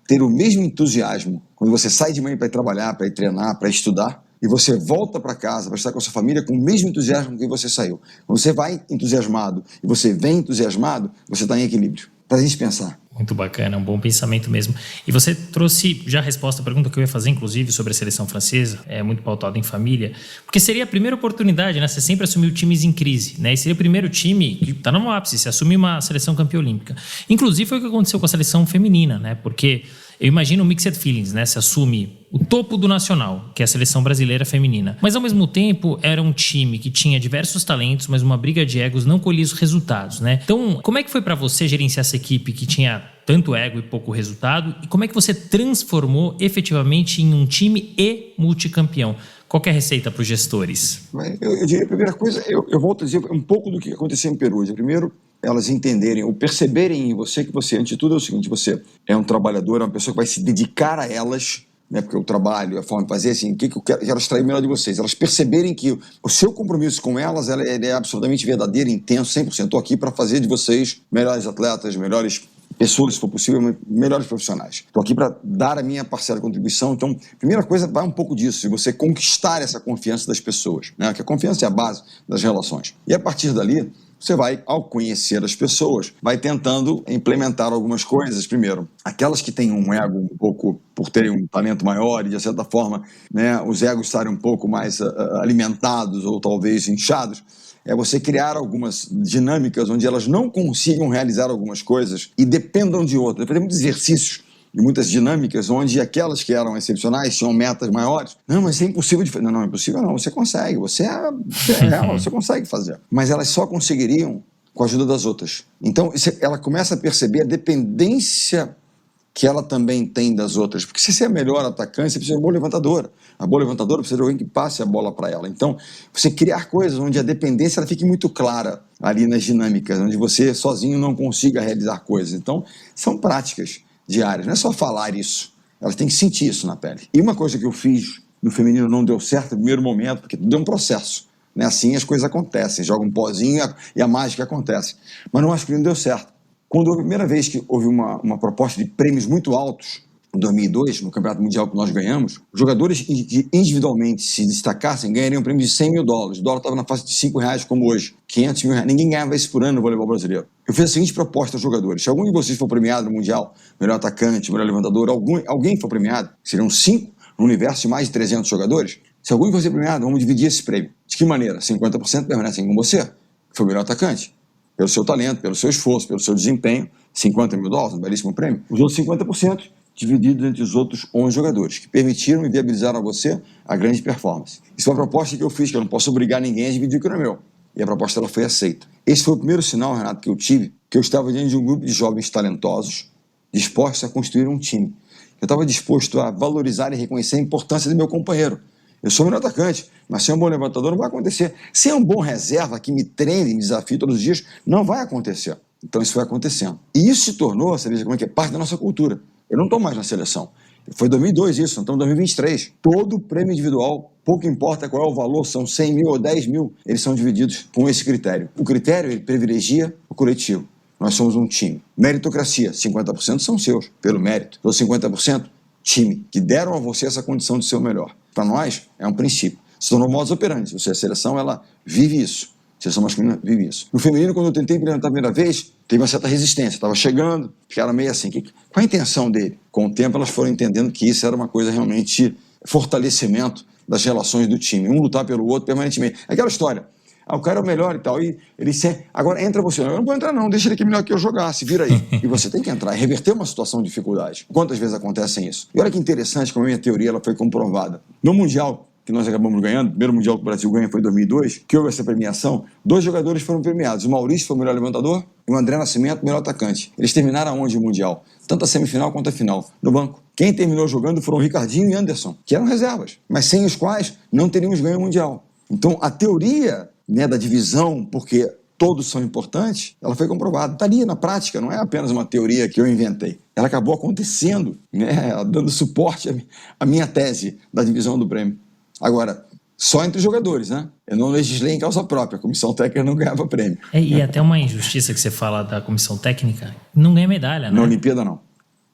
ter o mesmo entusiasmo quando você sai de manhã para ir trabalhar, para ir treinar, para estudar, e você volta para casa para estar com a sua família com o mesmo entusiasmo que você saiu. Quando você vai entusiasmado e você vem entusiasmado, você está em equilíbrio. Para a gente pensar.
Muito bacana, um bom pensamento mesmo. E você trouxe já a resposta à pergunta que eu ia fazer, inclusive, sobre a seleção francesa, muito pautada em família, porque seria a primeira oportunidade, né? Você sempre assumiu times em crise, né? E seria o primeiro time que está no ápice, você assumir uma seleção campeã olímpica. Inclusive foi o que aconteceu com a seleção feminina, né? Porque Eu imagino o Mixed Feelings, né? Você assume o topo do nacional, que é a seleção brasileira feminina. Mas ao mesmo tempo era um time que tinha diversos talentos, mas uma briga de egos não colhia os resultados, né? Então, como é que foi para você gerenciar essa equipe que tinha tanto ego e pouco resultado? E como é que você transformou efetivamente em um time e multicampeão? Qual que é a receita para os gestores?
Eu diria a primeira coisa, eu volto a dizer um pouco do que aconteceu em Perugia. Primeiro, elas entenderem ou perceberem em você que você, antes de tudo, é o seguinte: você é um trabalhador, é uma pessoa que vai se dedicar a elas, né, porque o trabalho, a forma de fazer, assim, o que eu quero extrair melhor de vocês. Elas perceberem que o seu compromisso com elas ele é absolutamente verdadeiro, intenso, 100%. Estou aqui para fazer de vocês melhores atletas, melhores pessoas, se for possível, melhores profissionais. Estou aqui para dar a minha parcela de contribuição. Então, primeira coisa, vai um pouco disso, de você conquistar essa confiança das pessoas, né? Que a confiança é a base das relações. E a partir dali, você vai, ao conhecer as pessoas, vai tentando implementar algumas coisas. Primeiro, aquelas que têm um ego um pouco, por terem um talento maior e, de certa forma, né, os egos estarem um pouco mais alimentados ou talvez inchados, é você criar algumas dinâmicas onde elas não consigam realizar algumas coisas e dependam de outras. Por exemplo, exercícios e muitas dinâmicas onde aquelas que eram excepcionais tinham metas maiores. Não, mas é impossível de fazer. Não, não é impossível não, você consegue, você é real, você consegue fazer. Mas elas só conseguiriam com a ajuda das outras. Então, ela começa a perceber a dependência que ela também tem das outras. Porque se você é a melhor atacante, você precisa de uma boa levantadora. A boa levantadora precisa de alguém que passe a bola para ela. Então, você criar coisas onde a dependência ela fique muito clara ali nas dinâmicas, onde você sozinho não consiga realizar coisas. Então, são práticas diárias. Não é só falar isso. Elas têm que sentir isso na pele. E uma coisa que eu fiz no feminino não deu certo no primeiro momento, porque tudo é um processo. Né? Assim as coisas acontecem. Joga um pozinho e a mágica acontece. Mas não acho que não deu certo. Quando a primeira vez que houve uma proposta de prêmios muito altos, em 2002, no Campeonato Mundial que nós ganhamos, os jogadores que individualmente se destacassem ganhariam um prêmio de $100 mil. O dólar estava na faixa de R$5 como hoje, R$500 mil. Ninguém ganhava isso por ano no voleibol brasileiro. Eu fiz a seguinte proposta aos jogadores: se algum de vocês for premiado no Mundial, melhor atacante, melhor levantador, alguém for premiado, seriam 5 no universo de mais de 300 jogadores, se algum de vocês for premiado, vamos dividir esse prêmio. De que maneira? 50% permanecem com você, que foi o melhor atacante. Pelo seu talento, pelo seu esforço, pelo seu desempenho, $50 mil, um belíssimo prêmio. Os outros 50% divididos entre os outros 11 jogadores, que permitiram e viabilizaram a você a grande performance. Isso é uma proposta que eu fiz, que eu não posso obrigar ninguém a dividir o que não é meu. E a proposta ela foi aceita. Esse foi o primeiro sinal, Renato, que eu tive, que eu estava diante de um grupo de jovens talentosos, dispostos a construir um time. Eu estava disposto a valorizar e reconhecer a importância do meu companheiro. Eu sou um melhor atacante, mas sem um bom levantador não vai acontecer. Sem um bom reserva que me treine, me desafie todos os dias, não vai acontecer. Então isso foi acontecendo. E isso se tornou, você veja como é que é, parte da nossa cultura. Eu não estou mais na seleção. Foi 2002 isso, nós estamos em 2023. Todo prêmio individual, pouco importa qual é o valor, são 100 mil ou 10 mil, eles são divididos com esse critério. O critério, ele privilegia o coletivo. Nós somos um time. Meritocracia, 50% são seus, pelo mérito. Então 50%, time, que deram a você essa condição de ser o melhor. Para nós, é um princípio. Se tornou modus operandi. Ou seja, a seleção, ela vive isso. A seleção masculina vive isso. No feminino, quando eu tentei implementar a primeira vez, teve uma certa resistência. Estava chegando, ficaram meio assim. Qual a intenção dele? Com o tempo, elas foram entendendo que isso era uma coisa realmente fortalecimento das relações do time. Um lutar pelo outro permanentemente. Aquela história. O cara é o melhor e tal. E ele sempre... Agora entra você. Eu não vou entrar não, deixa ele aqui melhor que eu jogar, se vira aí. E você tem que entrar e reverter uma situação de dificuldade. Quantas vezes acontecem isso? E olha que interessante como a minha teoria ela foi comprovada. No Mundial que nós acabamos ganhando, o primeiro Mundial que o Brasil ganha foi em 2002, que houve essa premiação, 2 jogadores foram premiados. O Maurício foi o melhor levantador e o André Nascimento o melhor atacante. Eles terminaram aonde o Mundial? Tanto a semifinal quanto a final, no banco. Quem terminou jogando foram Ricardinho e Anderson, que eram reservas, mas sem os quais não teríamos ganho o Mundial. Então a teoria, né, da divisão, porque todos são importantes, ela foi comprovada. Está ali na prática, não é apenas uma teoria que eu inventei. Ela acabou acontecendo, né, dando suporte à minha tese da divisão do prêmio. Agora, só entre os jogadores, né? Eu não legislei em causa própria, a comissão técnica não ganhava prêmio.
E até uma injustiça que você fala da comissão técnica, não ganha medalha, né?
Na Olimpíada, não.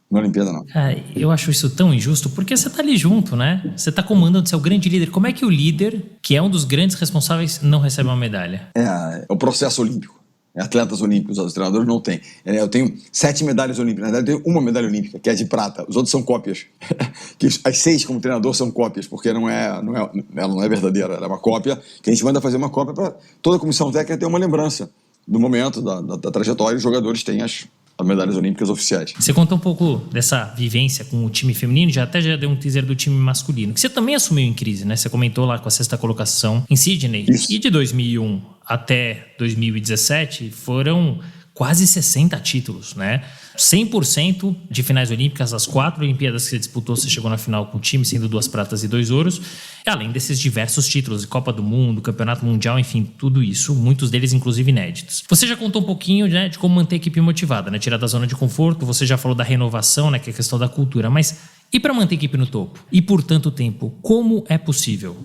Na Olimpíada, não.
Eu acho isso tão injusto, porque você tá ali junto, né? Você tá comandando, você é o grande líder. Como é que o líder, que é um dos grandes responsáveis, não recebe uma medalha?
É o processo olímpico. Atletas olímpicos, os treinadores não têm. Eu tenho 7 medalhas olímpicas. Na verdade, eu tenho uma medalha olímpica, que é de prata. Os outros são cópias. As 6 como treinador são cópias, porque ela não é verdadeira. Ela é uma cópia, que a gente manda fazer uma cópia para toda a comissão técnica ter uma lembrança do momento, da trajetória, e os jogadores têm as as medalhas olímpicas oficiais.
Você contou um pouco dessa vivência com o time feminino, já deu um teaser do time masculino, que você também assumiu em crise, né? Você comentou lá com a 6ª colocação em Sydney.
Isso.
E de 2001 até 2017 foram quase 60 títulos, né? 100% de finais olímpicas, as 4 Olimpíadas que você disputou, você chegou na final com o time, sendo 2 pratas e 2 ouros, além desses diversos títulos, Copa do Mundo, Campeonato Mundial, enfim, tudo isso, muitos deles inclusive inéditos. Você já contou um pouquinho, né, de como manter a equipe motivada, né? Tirar da zona de conforto, você já falou da renovação, né, que é a questão da cultura, mas e para manter a equipe no topo? E por tanto tempo, como é possível?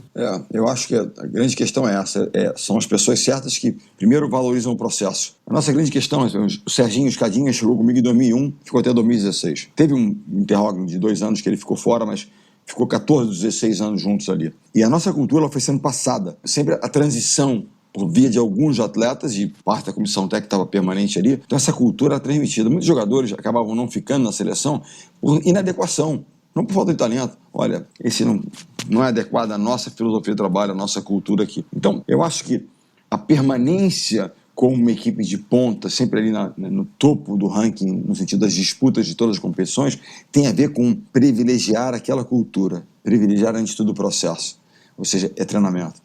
Eu acho que a grande questão é essa, são as pessoas certas que primeiro valorizam o processo. A nossa grande questão é, o Serginho Escadinha chegou comigo em 2001, ficou até 2016. Teve um interregno de 2 anos que ele ficou fora, mas ficou 14, 16 anos juntos ali. E a nossa cultura ela foi sendo passada. Sempre a transição por via de alguns atletas e parte da comissão técnica estava permanente ali. Então essa cultura era transmitida. Muitos jogadores acabavam não ficando na seleção por inadequação, não por falta de talento. Olha, esse não é adequado à nossa filosofia de trabalho, à nossa cultura aqui. Então, eu acho que a permanência como uma equipe de ponta, sempre ali no topo do ranking, no sentido das disputas de todas as competições, tem a ver com privilegiar aquela cultura, privilegiar antes de tudo o processo, ou seja, é treinamento.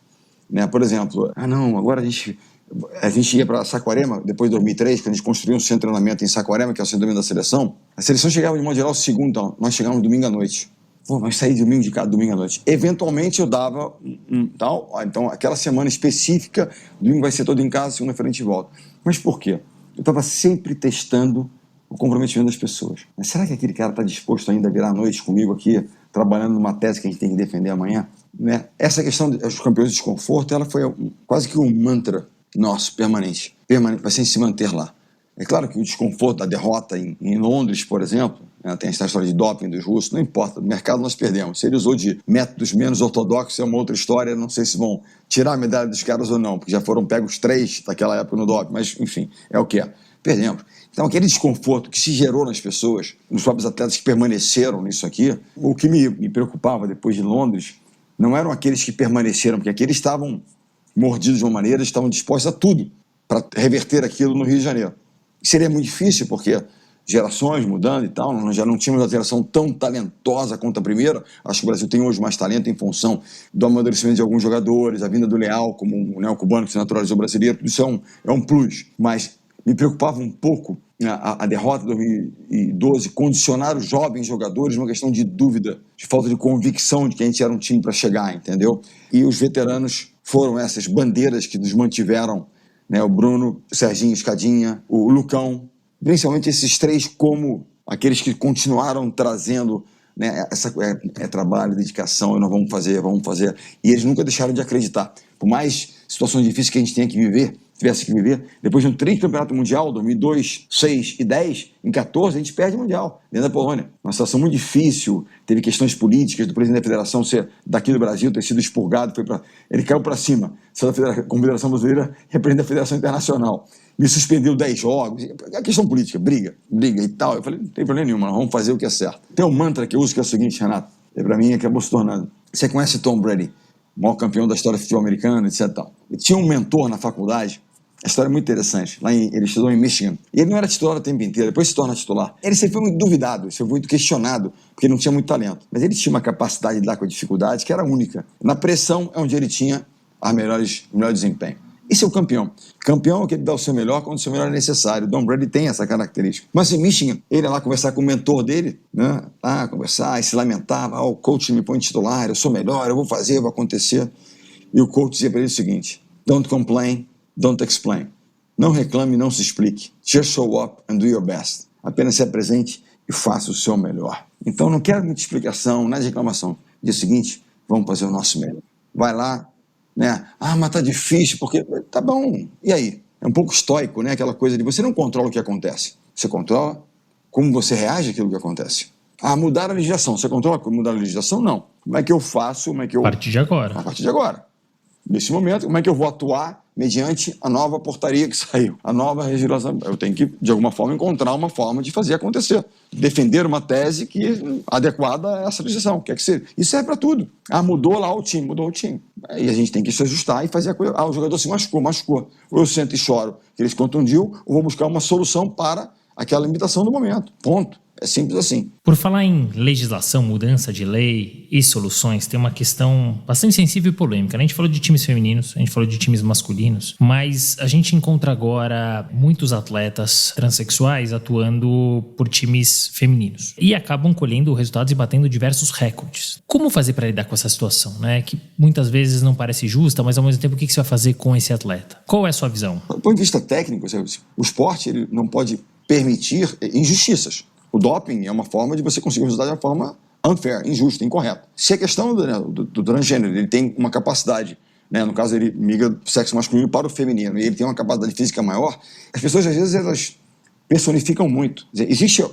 Né? Por exemplo, agora a gente ia para Saquarema, depois de 2003, quando a gente construiu um centro de treinamento em Saquarema, que é o centro de treinamento da seleção. A seleção chegava de modo geral segundo, então, nós chegávamos domingo à noite. Mas saí domingo de casa, domingo à noite. Eventualmente eu dava então aquela semana específica, domingo vai ser todo em casa, segunda-feira a gente volta. Mas por quê? Eu estava sempre testando o comprometimento das pessoas. Mas será que aquele cara está disposto ainda a virar a noite comigo aqui, trabalhando numa tese que a gente tem que defender amanhã? Né? Essa questão dos campeões de desconforto, ela foi quase que um mantra nosso, permanente, vai sempre se manter lá. É claro que o desconforto da derrota em Londres, por exemplo, né, tem essa história de doping dos russos, não importa, no mercado nós perdemos. Se ele usou de métodos menos ortodoxos é uma outra história, não sei se vão tirar a medalha dos caras ou não, porque já foram pegos 3 daquela época no doping, mas enfim, é o que é. Perdemos. Então aquele desconforto que se gerou nas pessoas, nos próprios atletas que permaneceram nisso aqui, o que me preocupava depois de Londres não eram aqueles que permaneceram, porque aqueles estavam mordidos de uma maneira, estavam dispostos a tudo para reverter aquilo no Rio de Janeiro. Seria muito difícil, porque gerações mudando e tal, nós já não tínhamos uma geração tão talentosa quanto a primeira. Acho que o Brasil tem hoje mais talento em função do amadurecimento de alguns jogadores, a vinda do Leal, como o neo-cubano que se naturalizou brasileiro, tudo isso é um plus. Mas me preocupava um pouco a derrota de 2012 condicionar os jovens jogadores numa questão de dúvida, de falta de convicção de que a gente era um time para chegar, entendeu? E os veteranos foram essas bandeiras que nos mantiveram, né? O Bruno, o Serginho Escadinha, o Lucão, principalmente esses 3 como aqueles que continuaram trazendo, né, trabalho, dedicação, nós vamos fazer, e eles nunca deixaram de acreditar. Por mais situações difíceis que a gente tivesse que viver, depois de um 3 campeonato mundial, 2002, 6 e 10, em 14 a gente perde o mundial, dentro da Polônia. Uma situação muito difícil, teve questões políticas do presidente da federação ser daqui do Brasil, ter sido expurgado, ele caiu para cima, saiu da Confederação Brasileira, representa a Federação Internacional. Me suspendeu 10 jogos, a questão política, briga e tal. Eu falei, não tem problema nenhum, nós vamos fazer o que é certo. Tem um mantra que eu uso que é o seguinte, Renato, para mim acabou se tornando. Você conhece Tom Brady, o maior campeão da história do futebol americano, etc. Ele tinha um mentor na faculdade, a história é muito interessante, ele estudou em Michigan, e ele não era titular o tempo inteiro, depois se torna titular. Ele sempre foi muito duvidado, sempre foi muito questionado, porque ele não tinha muito talento, mas ele tinha uma capacidade de lidar com a dificuldade que era única. Na pressão é onde ele tinha o melhor desempenho. Esse é o campeão. Campeão é o que ele dá o seu melhor quando o seu melhor é necessário. Tom Brady tem essa característica. Mas em Michigan, ele ia lá conversar com o mentor dele, né? Conversar e se lamentava, o coach me põe titular, eu sou melhor, eu vou fazer, vai acontecer. E o coach dizia para ele o seguinte, don't complain, don't explain. Não reclame, não se explique. Just show up and do your best. Apenas se apresente e faça o seu melhor. Então não quero muita explicação, nada de reclamação. Dia seguinte, vamos fazer o nosso melhor. Vai lá, né? Mas tá difícil, porque... Tá bom, e aí? É um pouco estoico, né? Aquela coisa de você não controla o que acontece. Você controla como você reage àquilo que acontece. Mudar a legislação. Você controla como mudar a legislação? Não. Como é que eu faço? A
partir de agora.
A partir de agora. Nesse momento, como é que eu vou atuar mediante a nova portaria que saiu, a nova legislação? Eu tenho que, de alguma forma, encontrar uma forma de fazer acontecer. Defender uma tese adequada a essa legislação. Quer que seja. Isso serve para tudo. Mudou lá o time, mudou o time. E a gente tem que se ajustar e fazer a coisa. O jogador se machucou. Ou eu sento e choro que ele se contundiu, ou vou buscar uma solução para aquela limitação do momento. Ponto. É simples assim.
Por falar em legislação, mudança de lei e soluções, tem uma questão bastante sensível e polêmica, né? A gente falou de times femininos, a gente falou de times masculinos, mas a gente encontra agora muitos atletas transexuais atuando por times femininos e acabam colhendo resultados e batendo diversos recordes. Como fazer para lidar com essa situação, né? Que muitas vezes não parece justa, mas ao mesmo tempo o que você vai fazer com esse atleta? Qual é a sua visão?
Do ponto de vista técnico, o esporte ele não pode permitir injustiças. O doping é uma forma de você conseguir o resultado de uma forma unfair, injusta, incorreta. Se a questão do transgênero, ele tem uma capacidade, né, no caso ele migra do sexo masculino para o feminino, e ele tem uma capacidade física maior, as pessoas às vezes elas personificam muito. Quer dizer, existe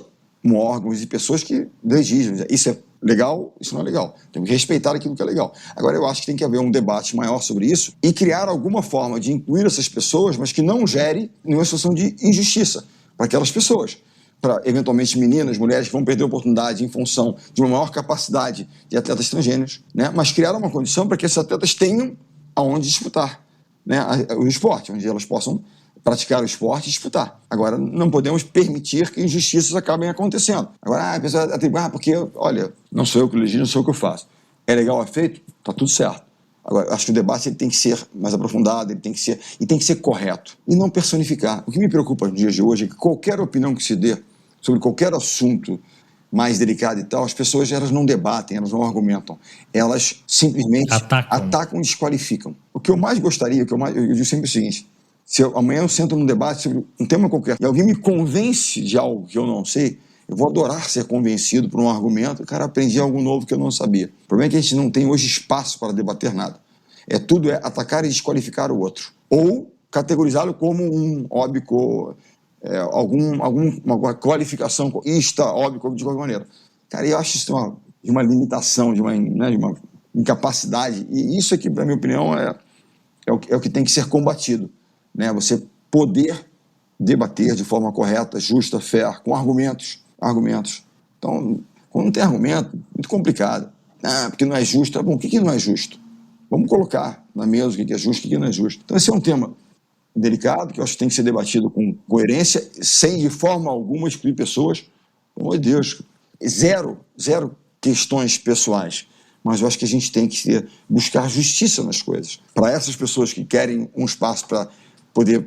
um órgão de pessoas que legislam, isso é legal, isso não é legal. Temos que respeitar aquilo que é legal. Agora eu acho que tem que haver um debate maior sobre isso e criar alguma forma de incluir essas pessoas, mas que não gere nenhuma situação de injustiça para aquelas pessoas. Para, eventualmente, meninas, mulheres que vão perder a oportunidade em função de uma maior capacidade de atletas transgêneros, né? Mas criar uma condição para que esses atletas tenham aonde disputar, né? O esporte, onde elas possam praticar o esporte e disputar. Agora, não podemos permitir que injustiças acabem acontecendo. Agora, a pessoa atribui, porque, olha, não sou eu que legislo, não sou eu que eu faço. É legal, é feito? Está tudo certo. Agora, acho que o debate ele tem que ser mais aprofundado, ele tem que ser correto e não personificar. O que me preocupa nos dias de hoje é que qualquer opinião que se dê sobre qualquer assunto mais delicado e tal, as pessoas elas não debatem, elas não argumentam. Elas simplesmente atacam e desqualificam. O que eu mais gostaria, eu digo sempre o seguinte, se amanhã eu sento num debate sobre um tema qualquer e alguém me convence de algo que eu não sei, eu vou adorar ser convencido por um argumento, cara, aprendi algo novo que eu não sabia. O problema é que a gente não tem hoje espaço para debater nada. Tudo é atacar e desqualificar o outro. Ou categorizá-lo como um óbico, alguma qualificação óbvio, de qualquer maneira. Cara, eu acho isso de uma limitação, de uma incapacidade, e isso aqui, na minha opinião, é o que tem que ser combatido, né? Você poder debater de forma correta, justa, fair, com argumentos. Então, quando não tem argumento, muito complicado. Porque não é justo. Bom, o que não é justo? Vamos colocar na mesa o que é justo e o que não é justo. Então, esse é um tema delicado, que eu acho que tem que ser debatido com coerência, sem de forma alguma excluir pessoas. Pelo amor de Deus, zero questões pessoais. Mas eu acho que a gente tem que buscar justiça nas coisas. Para essas pessoas que querem um espaço para poder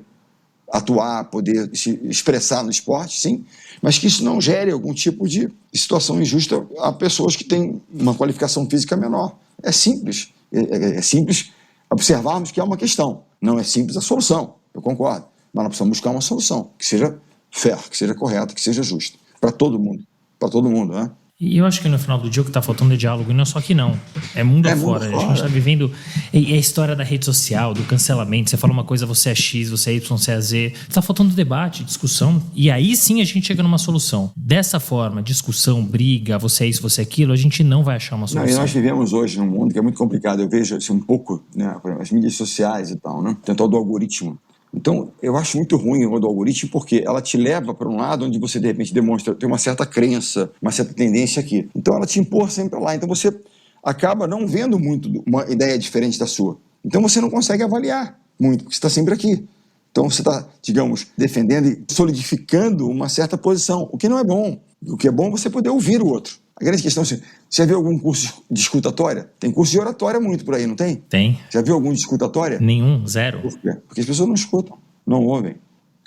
atuar, poder se expressar no esporte, sim, mas que isso não gere algum tipo de situação injusta a pessoas que têm uma qualificação física menor. É simples. É simples observarmos que é uma questão. Não é simples a solução, eu concordo. Mas nós precisamos buscar uma solução que seja fair, que seja correta, que seja justa. Para todo mundo, né?
E eu acho que no final do dia o que está faltando é diálogo, e não é só aqui não, é mundo afora. A gente está vivendo a história da rede social, do cancelamento, você fala uma coisa, você é X, você é Y, você é Z, está faltando debate, discussão, e aí sim a gente chega numa solução. Dessa forma, discussão, briga, você é isso, você é aquilo, a gente não vai achar uma solução.
Não, e nós vivemos hoje num mundo que é muito complicado, eu vejo assim, um pouco, né, as mídias sociais e tal, né, tem todo o algoritmo. Então, eu acho muito ruim o do algoritmo porque ela te leva para um lado onde você, de repente, demonstra ter uma certa crença, uma certa tendência aqui. Então, ela te empurra sempre lá. Então, você acaba não vendo muito uma ideia diferente da sua. Então, você não consegue avaliar muito, porque você está sempre aqui. Então, você está, digamos, defendendo e solidificando uma certa posição, o que não é bom. O que é bom é você poder ouvir o outro. A grande questão é assim, você já viu algum curso de escutatória? Tem curso de oratória muito por aí, não tem?
Tem.
Já viu algum de escutatória?
Nenhum, zero.
Por quê? Porque as pessoas não escutam, não ouvem.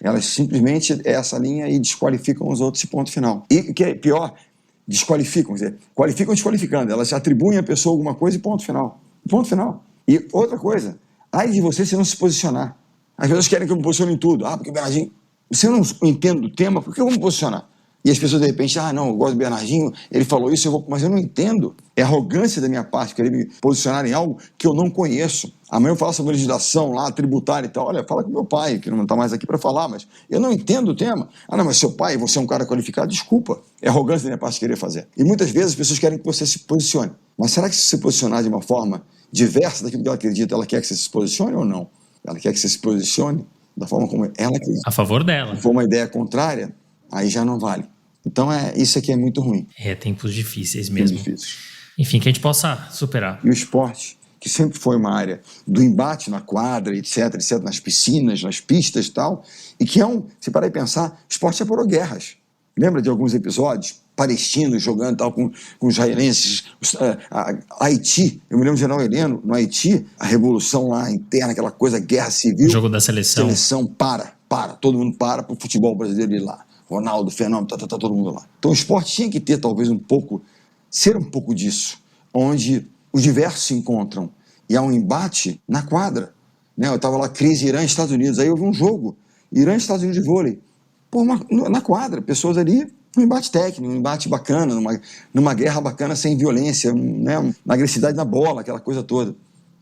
Elas simplesmente essa linha e desqualificam os outros e ponto final. E o que é pior, desqualificam, quer dizer, qualificam desqualificando. Elas atribuem à pessoa alguma coisa e ponto final. Ponto final. E outra coisa, ai de você se não se posicionar. As pessoas querem que eu me posicione em tudo. Porque o Bernardinho, se eu não entendo do tema, por que eu vou me posicionar? E as pessoas, de repente, não, eu gosto do Bernardinho, ele falou isso, mas eu não entendo. É arrogância da minha parte querer me posicionar em algo que eu não conheço. Amanhã eu falo sobre legislação lá, tributária e tal. Olha, fala com meu pai, que não está mais aqui para falar, mas eu não entendo o tema. Não, mas seu pai, você é um cara qualificado, desculpa. É arrogância da minha parte querer fazer. E muitas vezes as pessoas querem que você se posicione. Mas será que se posicionar de uma forma diversa daquilo que ela acredita, ela quer que você se posicione ou não? Ela quer que você se posicione da forma como ela acredita.
A favor dela.
Se for uma ideia contrária, aí já não vale. Então, isso aqui é muito ruim.
Tempos difíceis mesmo.
Tempos difíceis.
Enfim, que a gente possa superar.
E o esporte, que sempre foi uma área do embate na quadra, etc, nas piscinas, nas pistas e tal, e que se parar e pensar, o esporte apurou guerras. Lembra de alguns episódios? Palestinos jogando tal, com os israelenses, Haiti, eu me lembro do General Heleno, no Haiti, a revolução lá interna, aquela coisa, guerra civil.
O jogo da seleção.
Seleção, todo mundo para o futebol brasileiro ir lá. Ronaldo, Fenômeno, tá todo mundo lá. Então o esporte tinha que ter talvez ser um pouco disso, onde os diversos se encontram e há um embate na quadra. Né? Eu estava lá, crise Irã e Estados Unidos, aí houve um jogo, Irã e Estados Unidos de vôlei. Pô, na quadra, pessoas ali, um embate técnico, um embate bacana, numa guerra bacana, sem violência, né? Uma agressividade na bola, aquela coisa toda.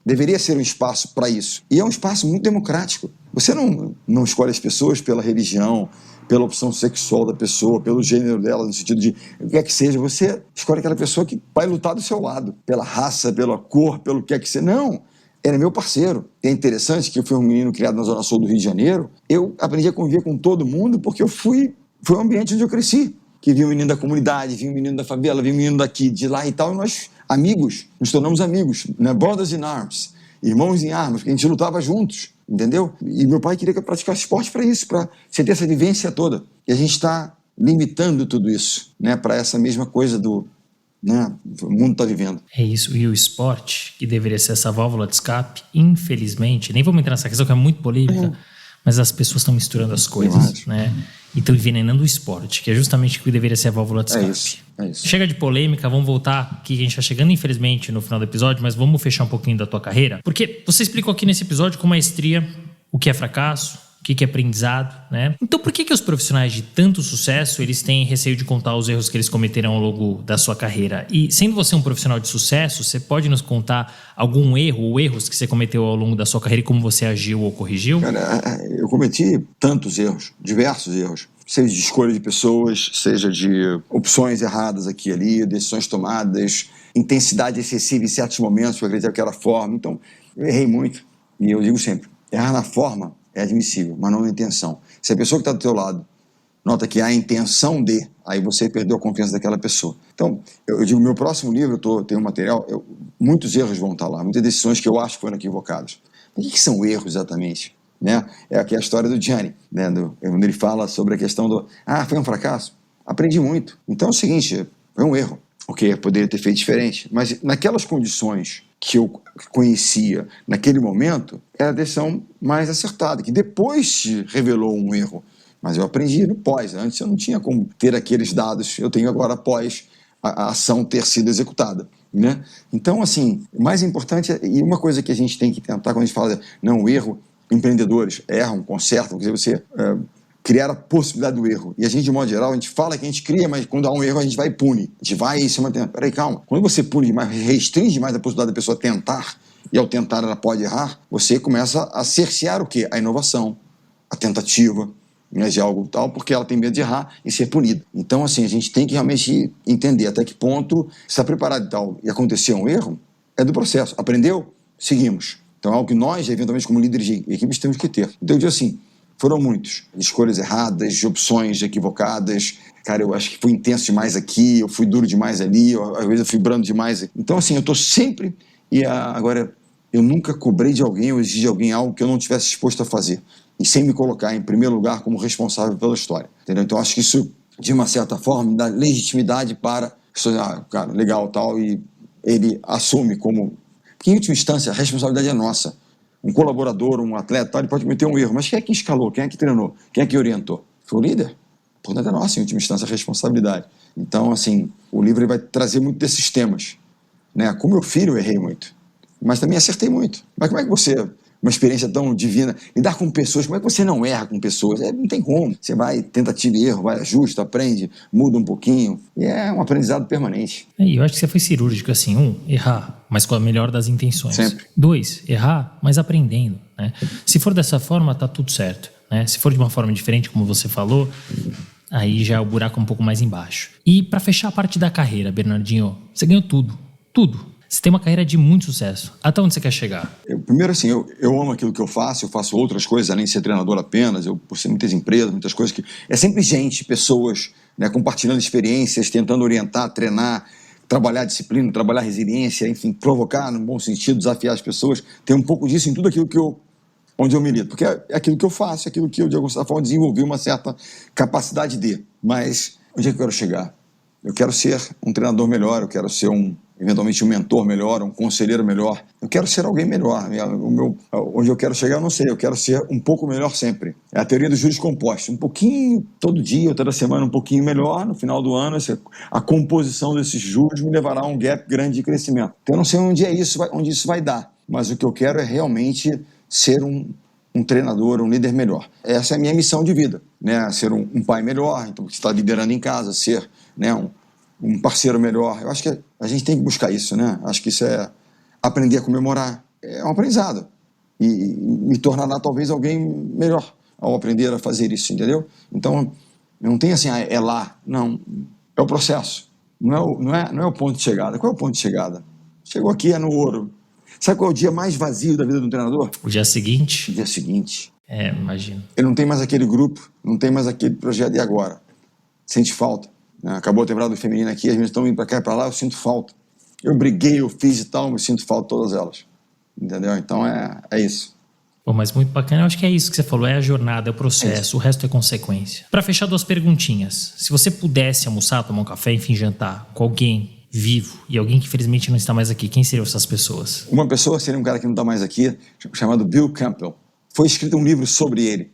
Deveria ser um espaço para isso. E é um espaço muito democrático. Você não escolhe as pessoas pela religião, pela opção sexual da pessoa, pelo gênero dela, no sentido de o que é que seja. Você escolhe aquela pessoa que vai lutar do seu lado, pela raça, pela cor, pelo que é que seja. Não, ele é meu parceiro. É interessante que eu fui um menino criado na Zona Sul do Rio de Janeiro. Eu aprendi a conviver com todo mundo porque foi um ambiente onde eu cresci. Que vi um menino da comunidade, vi um menino da favela, vi um menino daqui, de lá e tal, e nós, amigos, nos tornamos amigos, né? Brothers in arms, irmãos em armas, porque a gente lutava juntos, entendeu? E meu pai queria que eu praticasse esporte para isso, para você ter essa vivência toda. E a gente está limitando tudo isso, né, para essa mesma coisa né, o mundo está vivendo.
É isso, e o esporte, que deveria ser essa válvula de escape, infelizmente, nem vamos entrar nessa questão que é muito polêmica, mas as pessoas estão misturando as coisas, né? E estão envenenando o esporte, que é justamente o que deveria ser a válvula de escape.
É isso.
Chega de polêmica, vamos voltar, que a gente está chegando, infelizmente, no final do episódio, mas vamos fechar um pouquinho da tua carreira. Porque você explicou aqui nesse episódio com maestria o que é fracasso, o que é aprendizado, né? Então por que os profissionais de tanto sucesso, eles têm receio de contar os erros que eles cometeram ao longo da sua carreira? E sendo você um profissional de sucesso, você pode nos contar algum erro ou erros que você cometeu ao longo da sua carreira e como você agiu ou corrigiu?
Cara, eu cometi tantos erros, diversos erros. Seja de escolha de pessoas, seja de opções erradas aqui e ali, decisões tomadas, intensidade excessiva em certos momentos, para acreditar que era forma. Então, eu errei muito. E eu digo sempre, errar na forma é admissível, mas não na intenção. Se a pessoa que está do teu lado nota que há a intenção de, aí você perdeu a confiança daquela pessoa. Então, eu digo, meu próximo livro, tenho um material, muitos erros vão estar lá, muitas decisões que eu acho que foram equivocadas. O que são erros exatamente? Né? É aqui a história do Gianni, né? Quando ele fala sobre a questão foi um fracasso? Aprendi muito. Então é o seguinte, foi um erro. Ok, eu poderia ter feito diferente, mas naquelas condições que eu conhecia naquele momento, era a decisão mais acertada, que depois se revelou um erro. Mas eu aprendi no pós. Antes eu não tinha como ter aqueles dados, eu tenho agora após a ação ter sido executada. Né? Então, assim, o mais importante, e uma coisa que a gente tem que tentar quando a gente fala, não, o erro, empreendedores erram, consertam, quer dizer, você criar a possibilidade do erro. E a gente, de modo geral, a gente fala que a gente cria, mas quando há um erro a gente vai e pune. A gente vai e se mantém. Peraí, calma. Quando você pune demais, restringe mais a possibilidade da pessoa tentar, e ao tentar ela pode errar, você começa a cercear o quê? A inovação, a tentativa, né, de algo tal, porque ela tem medo de errar e ser punida. Então, assim, a gente tem que realmente entender até que ponto está preparado e tal. E aconteceu um erro, é do processo. Aprendeu? Seguimos. Então é algo que nós, eventualmente, como líderes de equipes, temos que ter. Então eu digo assim, foram muitos. Escolhas erradas, de opções equivocadas. Cara, eu acho que fui intenso demais aqui, eu fui duro demais ali, às vezes eu fui brando demais. Então, assim, eu estou sempre... Agora, eu nunca cobrei de alguém ou exigi de alguém algo que eu não tivesse disposto a fazer. E sem me colocar, em primeiro lugar, como responsável pela história. Entendeu? Então, acho que isso, de uma certa forma, dá legitimidade para... cara, legal, tal, e ele assume como... Porque, em última instância, a responsabilidade é nossa. Um colaborador, um atleta, tal, ele pode cometer um erro, mas quem é que escalou? Quem é que treinou? Quem é que orientou? Foi o líder. Portanto, é nossa, em última instância, a responsabilidade. Então, assim, o livro ele vai trazer muito desses temas. Né? Com meu filho, eu errei muito, mas também acertei muito. Mas como é que você... Uma experiência tão divina, lidar com pessoas, como é que você não erra com pessoas? Não tem como. Você vai, tentativa e erro, vai, ajusta, aprende, muda um pouquinho, e é um aprendizado permanente.
E eu acho que você foi cirúrgico, assim, errar, mas com a melhor das intenções.
Sempre.
2, errar, mas aprendendo, né? Se for dessa forma, tá tudo certo, né? Se for de uma forma diferente, como você falou, aí já é o buraco um pouco mais embaixo. E para fechar a parte da carreira, Bernardinho, você ganhou tudo. Você tem uma carreira de muito sucesso. Até onde você quer chegar?
Primeiro, assim, eu amo aquilo que eu faço outras coisas, além de ser treinador apenas, por ser muitas empresas, muitas coisas que... É sempre gente, pessoas, né, compartilhando experiências, tentando orientar, treinar, trabalhar disciplina, trabalhar resiliência, enfim, provocar no bom sentido, desafiar as pessoas. Tem um pouco disso em tudo aquilo onde eu milito, porque é aquilo que eu faço, é aquilo que eu, de alguma forma, desenvolvi uma certa capacidade de. Mas onde é que eu quero chegar? Eu quero ser um treinador melhor, eu quero ser eventualmente um mentor melhor, um conselheiro melhor. Eu quero ser alguém melhor. Onde eu quero chegar, eu não sei. Eu quero ser um pouco melhor sempre. É a teoria dos juros compostos. Um pouquinho, todo dia, toda semana, um pouquinho melhor. No final do ano, a composição desses juros me levará a um gap grande de crescimento. Então, eu não sei onde isso vai dar. Mas o que eu quero é realmente ser um treinador, um líder melhor. Essa é a minha missão de vida, né? Ser um pai melhor, então você está liderando em casa, ser, né, um parceiro melhor. Eu acho que a gente tem que buscar isso, né? Acho que isso é aprender a comemorar. É um aprendizado. E me tornará talvez alguém melhor ao aprender a fazer isso, entendeu? Então, não tem assim, é lá. Não, é o processo. Não é o ponto de chegada. Qual é o ponto de chegada? Chegou aqui, é no ouro. Sabe qual é o dia mais vazio da vida de um treinador?
O dia seguinte?
O dia seguinte.
Imagino.
Ele não tem mais aquele grupo, não tem mais aquele projeto. E agora? Sente falta. Acabou a temporada feminina aqui, as meninas estão indo para cá e para lá, eu sinto falta. Eu briguei, eu fiz e tal, mas sinto falta de todas elas. Entendeu? Então é isso.
Pô, mas muito bacana, eu acho que é isso que você falou, é a jornada, é o processo, o resto é consequência. Para fechar, 2 perguntinhas. Se você pudesse almoçar, tomar um café, enfim, jantar com alguém vivo e alguém que infelizmente não está mais aqui, quem seriam essas pessoas?
Uma pessoa seria um cara que não está mais aqui, chamado Bill Campbell. Foi escrito um livro sobre ele.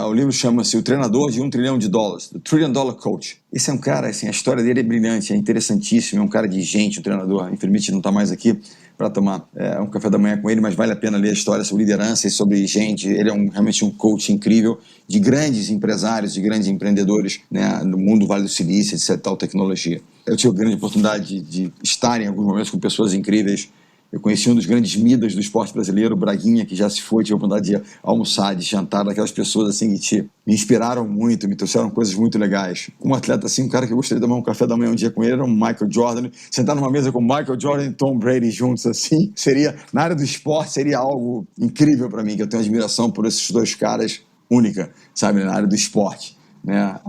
O livro chama-se O Treinador de $1 Trilhão, The Trillion Dollar Coach. Esse é um cara, assim, a história dele é brilhante, é interessantíssimo, é um cara de gente, um treinador, infelizmente não está mais aqui para tomar um café da manhã com ele, mas vale a pena ler a história sobre liderança e sobre gente. Ele é realmente um coach incrível de grandes empresários, de grandes empreendedores, né, no mundo do Vale do Silício, etc, tal tecnologia. Eu tive a grande oportunidade de estar em alguns momentos com pessoas incríveis. Eu conheci um dos grandes midas do esporte brasileiro, o Braguinha, que já se foi, tive a oportunidade de almoçar, de jantar, daquelas pessoas assim que me inspiraram muito, me trouxeram coisas muito legais. Como atleta, assim, um cara que eu gostaria de tomar um café da manhã um dia com ele era o Michael Jordan. Sentar numa mesa com Michael Jordan e Tom Brady juntos, assim, na área do esporte, seria algo incrível para mim, que eu tenho admiração por esses 2 caras única, sabe, na área do esporte. Né?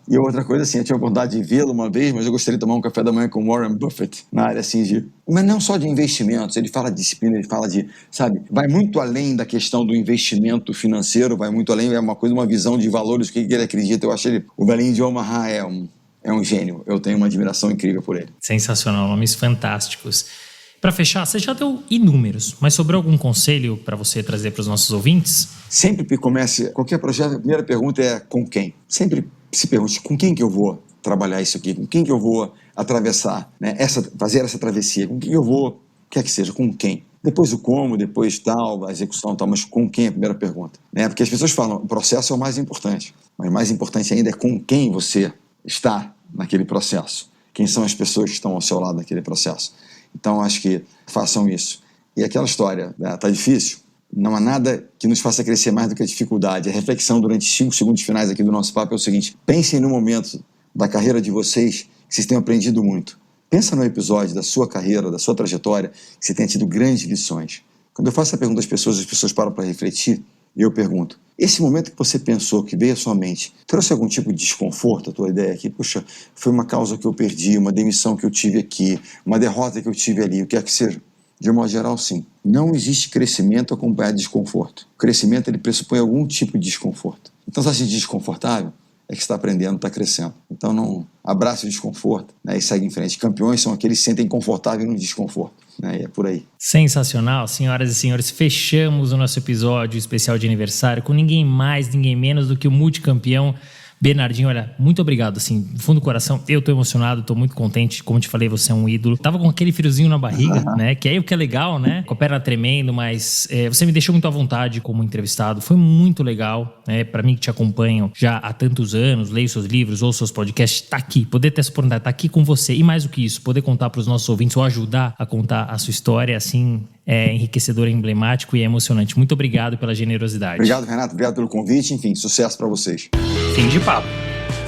E outra coisa, assim, eu tive a oportunidade de vê-lo uma vez, mas eu gostaria de tomar um café da manhã com Warren Buffett, na área assim mas não só de investimentos, ele fala de disciplina, ele fala sabe, vai muito além da questão do investimento financeiro, vai muito além, é uma visão de valores, o que ele acredita. Eu acho o velhinho de Omaha é um gênio, eu tenho uma admiração incrível por ele.
Sensacional, nomes fantásticos. Para fechar, você já deu inúmeros, mas sobrou algum conselho para você trazer para os nossos ouvintes?
Sempre que comece qualquer projeto, a primeira pergunta é com quem? Sempre se pergunte com quem que eu vou trabalhar isso aqui, com quem que eu vou atravessar, né, fazer essa travessia, com quem eu vou, quer que seja, com quem? Depois o como, depois tal, a execução tal, mas com quem é a primeira pergunta? Né? Porque as pessoas falam, o processo é o mais importante, mas mais importante ainda é com quem você está naquele processo. Quem são as pessoas que estão ao seu lado naquele processo? Então, acho que façam isso. E aquela história, tá difícil? Não há nada que nos faça crescer mais do que a dificuldade. A reflexão durante 5 segundos finais aqui do nosso papo é o seguinte: pensem no momento da carreira de vocês que vocês tenham aprendido muito. Pensa no episódio da sua carreira, da sua trajetória, que você tenha tido grandes lições. Quando eu faço essa pergunta às pessoas, as pessoas param para refletir e eu pergunto: esse momento que você pensou, que veio à sua mente, trouxe algum tipo de desconforto? A tua ideia aqui, puxa, foi uma causa que eu perdi, uma demissão que eu tive aqui, uma derrota que eu tive ali, o que é que seja? De um modo geral, sim. Não existe crescimento acompanhado de desconforto. O crescimento, ele pressupõe algum tipo de desconforto. Então, se está se sentindo desconfortável, é que está aprendendo, está crescendo. Então, não abrace o desconforto, né, e segue em frente. Campeões são aqueles que se sentem confortáveis no desconforto, né, e é por aí.
Sensacional, senhoras e senhores. Fechamos o nosso episódio especial de aniversário com ninguém mais, ninguém menos do que o multicampeão Bernardinho. Olha, muito obrigado, assim, do fundo do coração. Eu tô emocionado, tô muito contente. Como te falei, você é um ídolo. Tava com aquele friozinho na barriga, né? Que aí o que é legal, né? Com a perna tremendo, mas você me deixou muito à vontade como entrevistado. Foi muito legal, né? Pra mim que te acompanho já há tantos anos, leio seus livros, ouço seus podcasts, tá aqui. Poder ter essa oportunidade, tá aqui com você. E mais do que isso, poder contar pros nossos ouvintes ou ajudar a contar a sua história, assim, é enriquecedor, é emblemático e é emocionante. Muito obrigado pela generosidade.
Obrigado, Renato. Obrigado pelo convite. Enfim, sucesso pra vocês.
Fim de papo.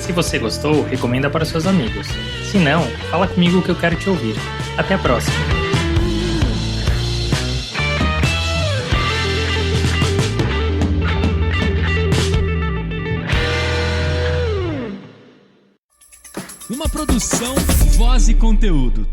Se você gostou, recomenda para seus amigos. Se não, fala comigo que eu quero te ouvir. Até a próxima.
Uma produção, voz e conteúdo.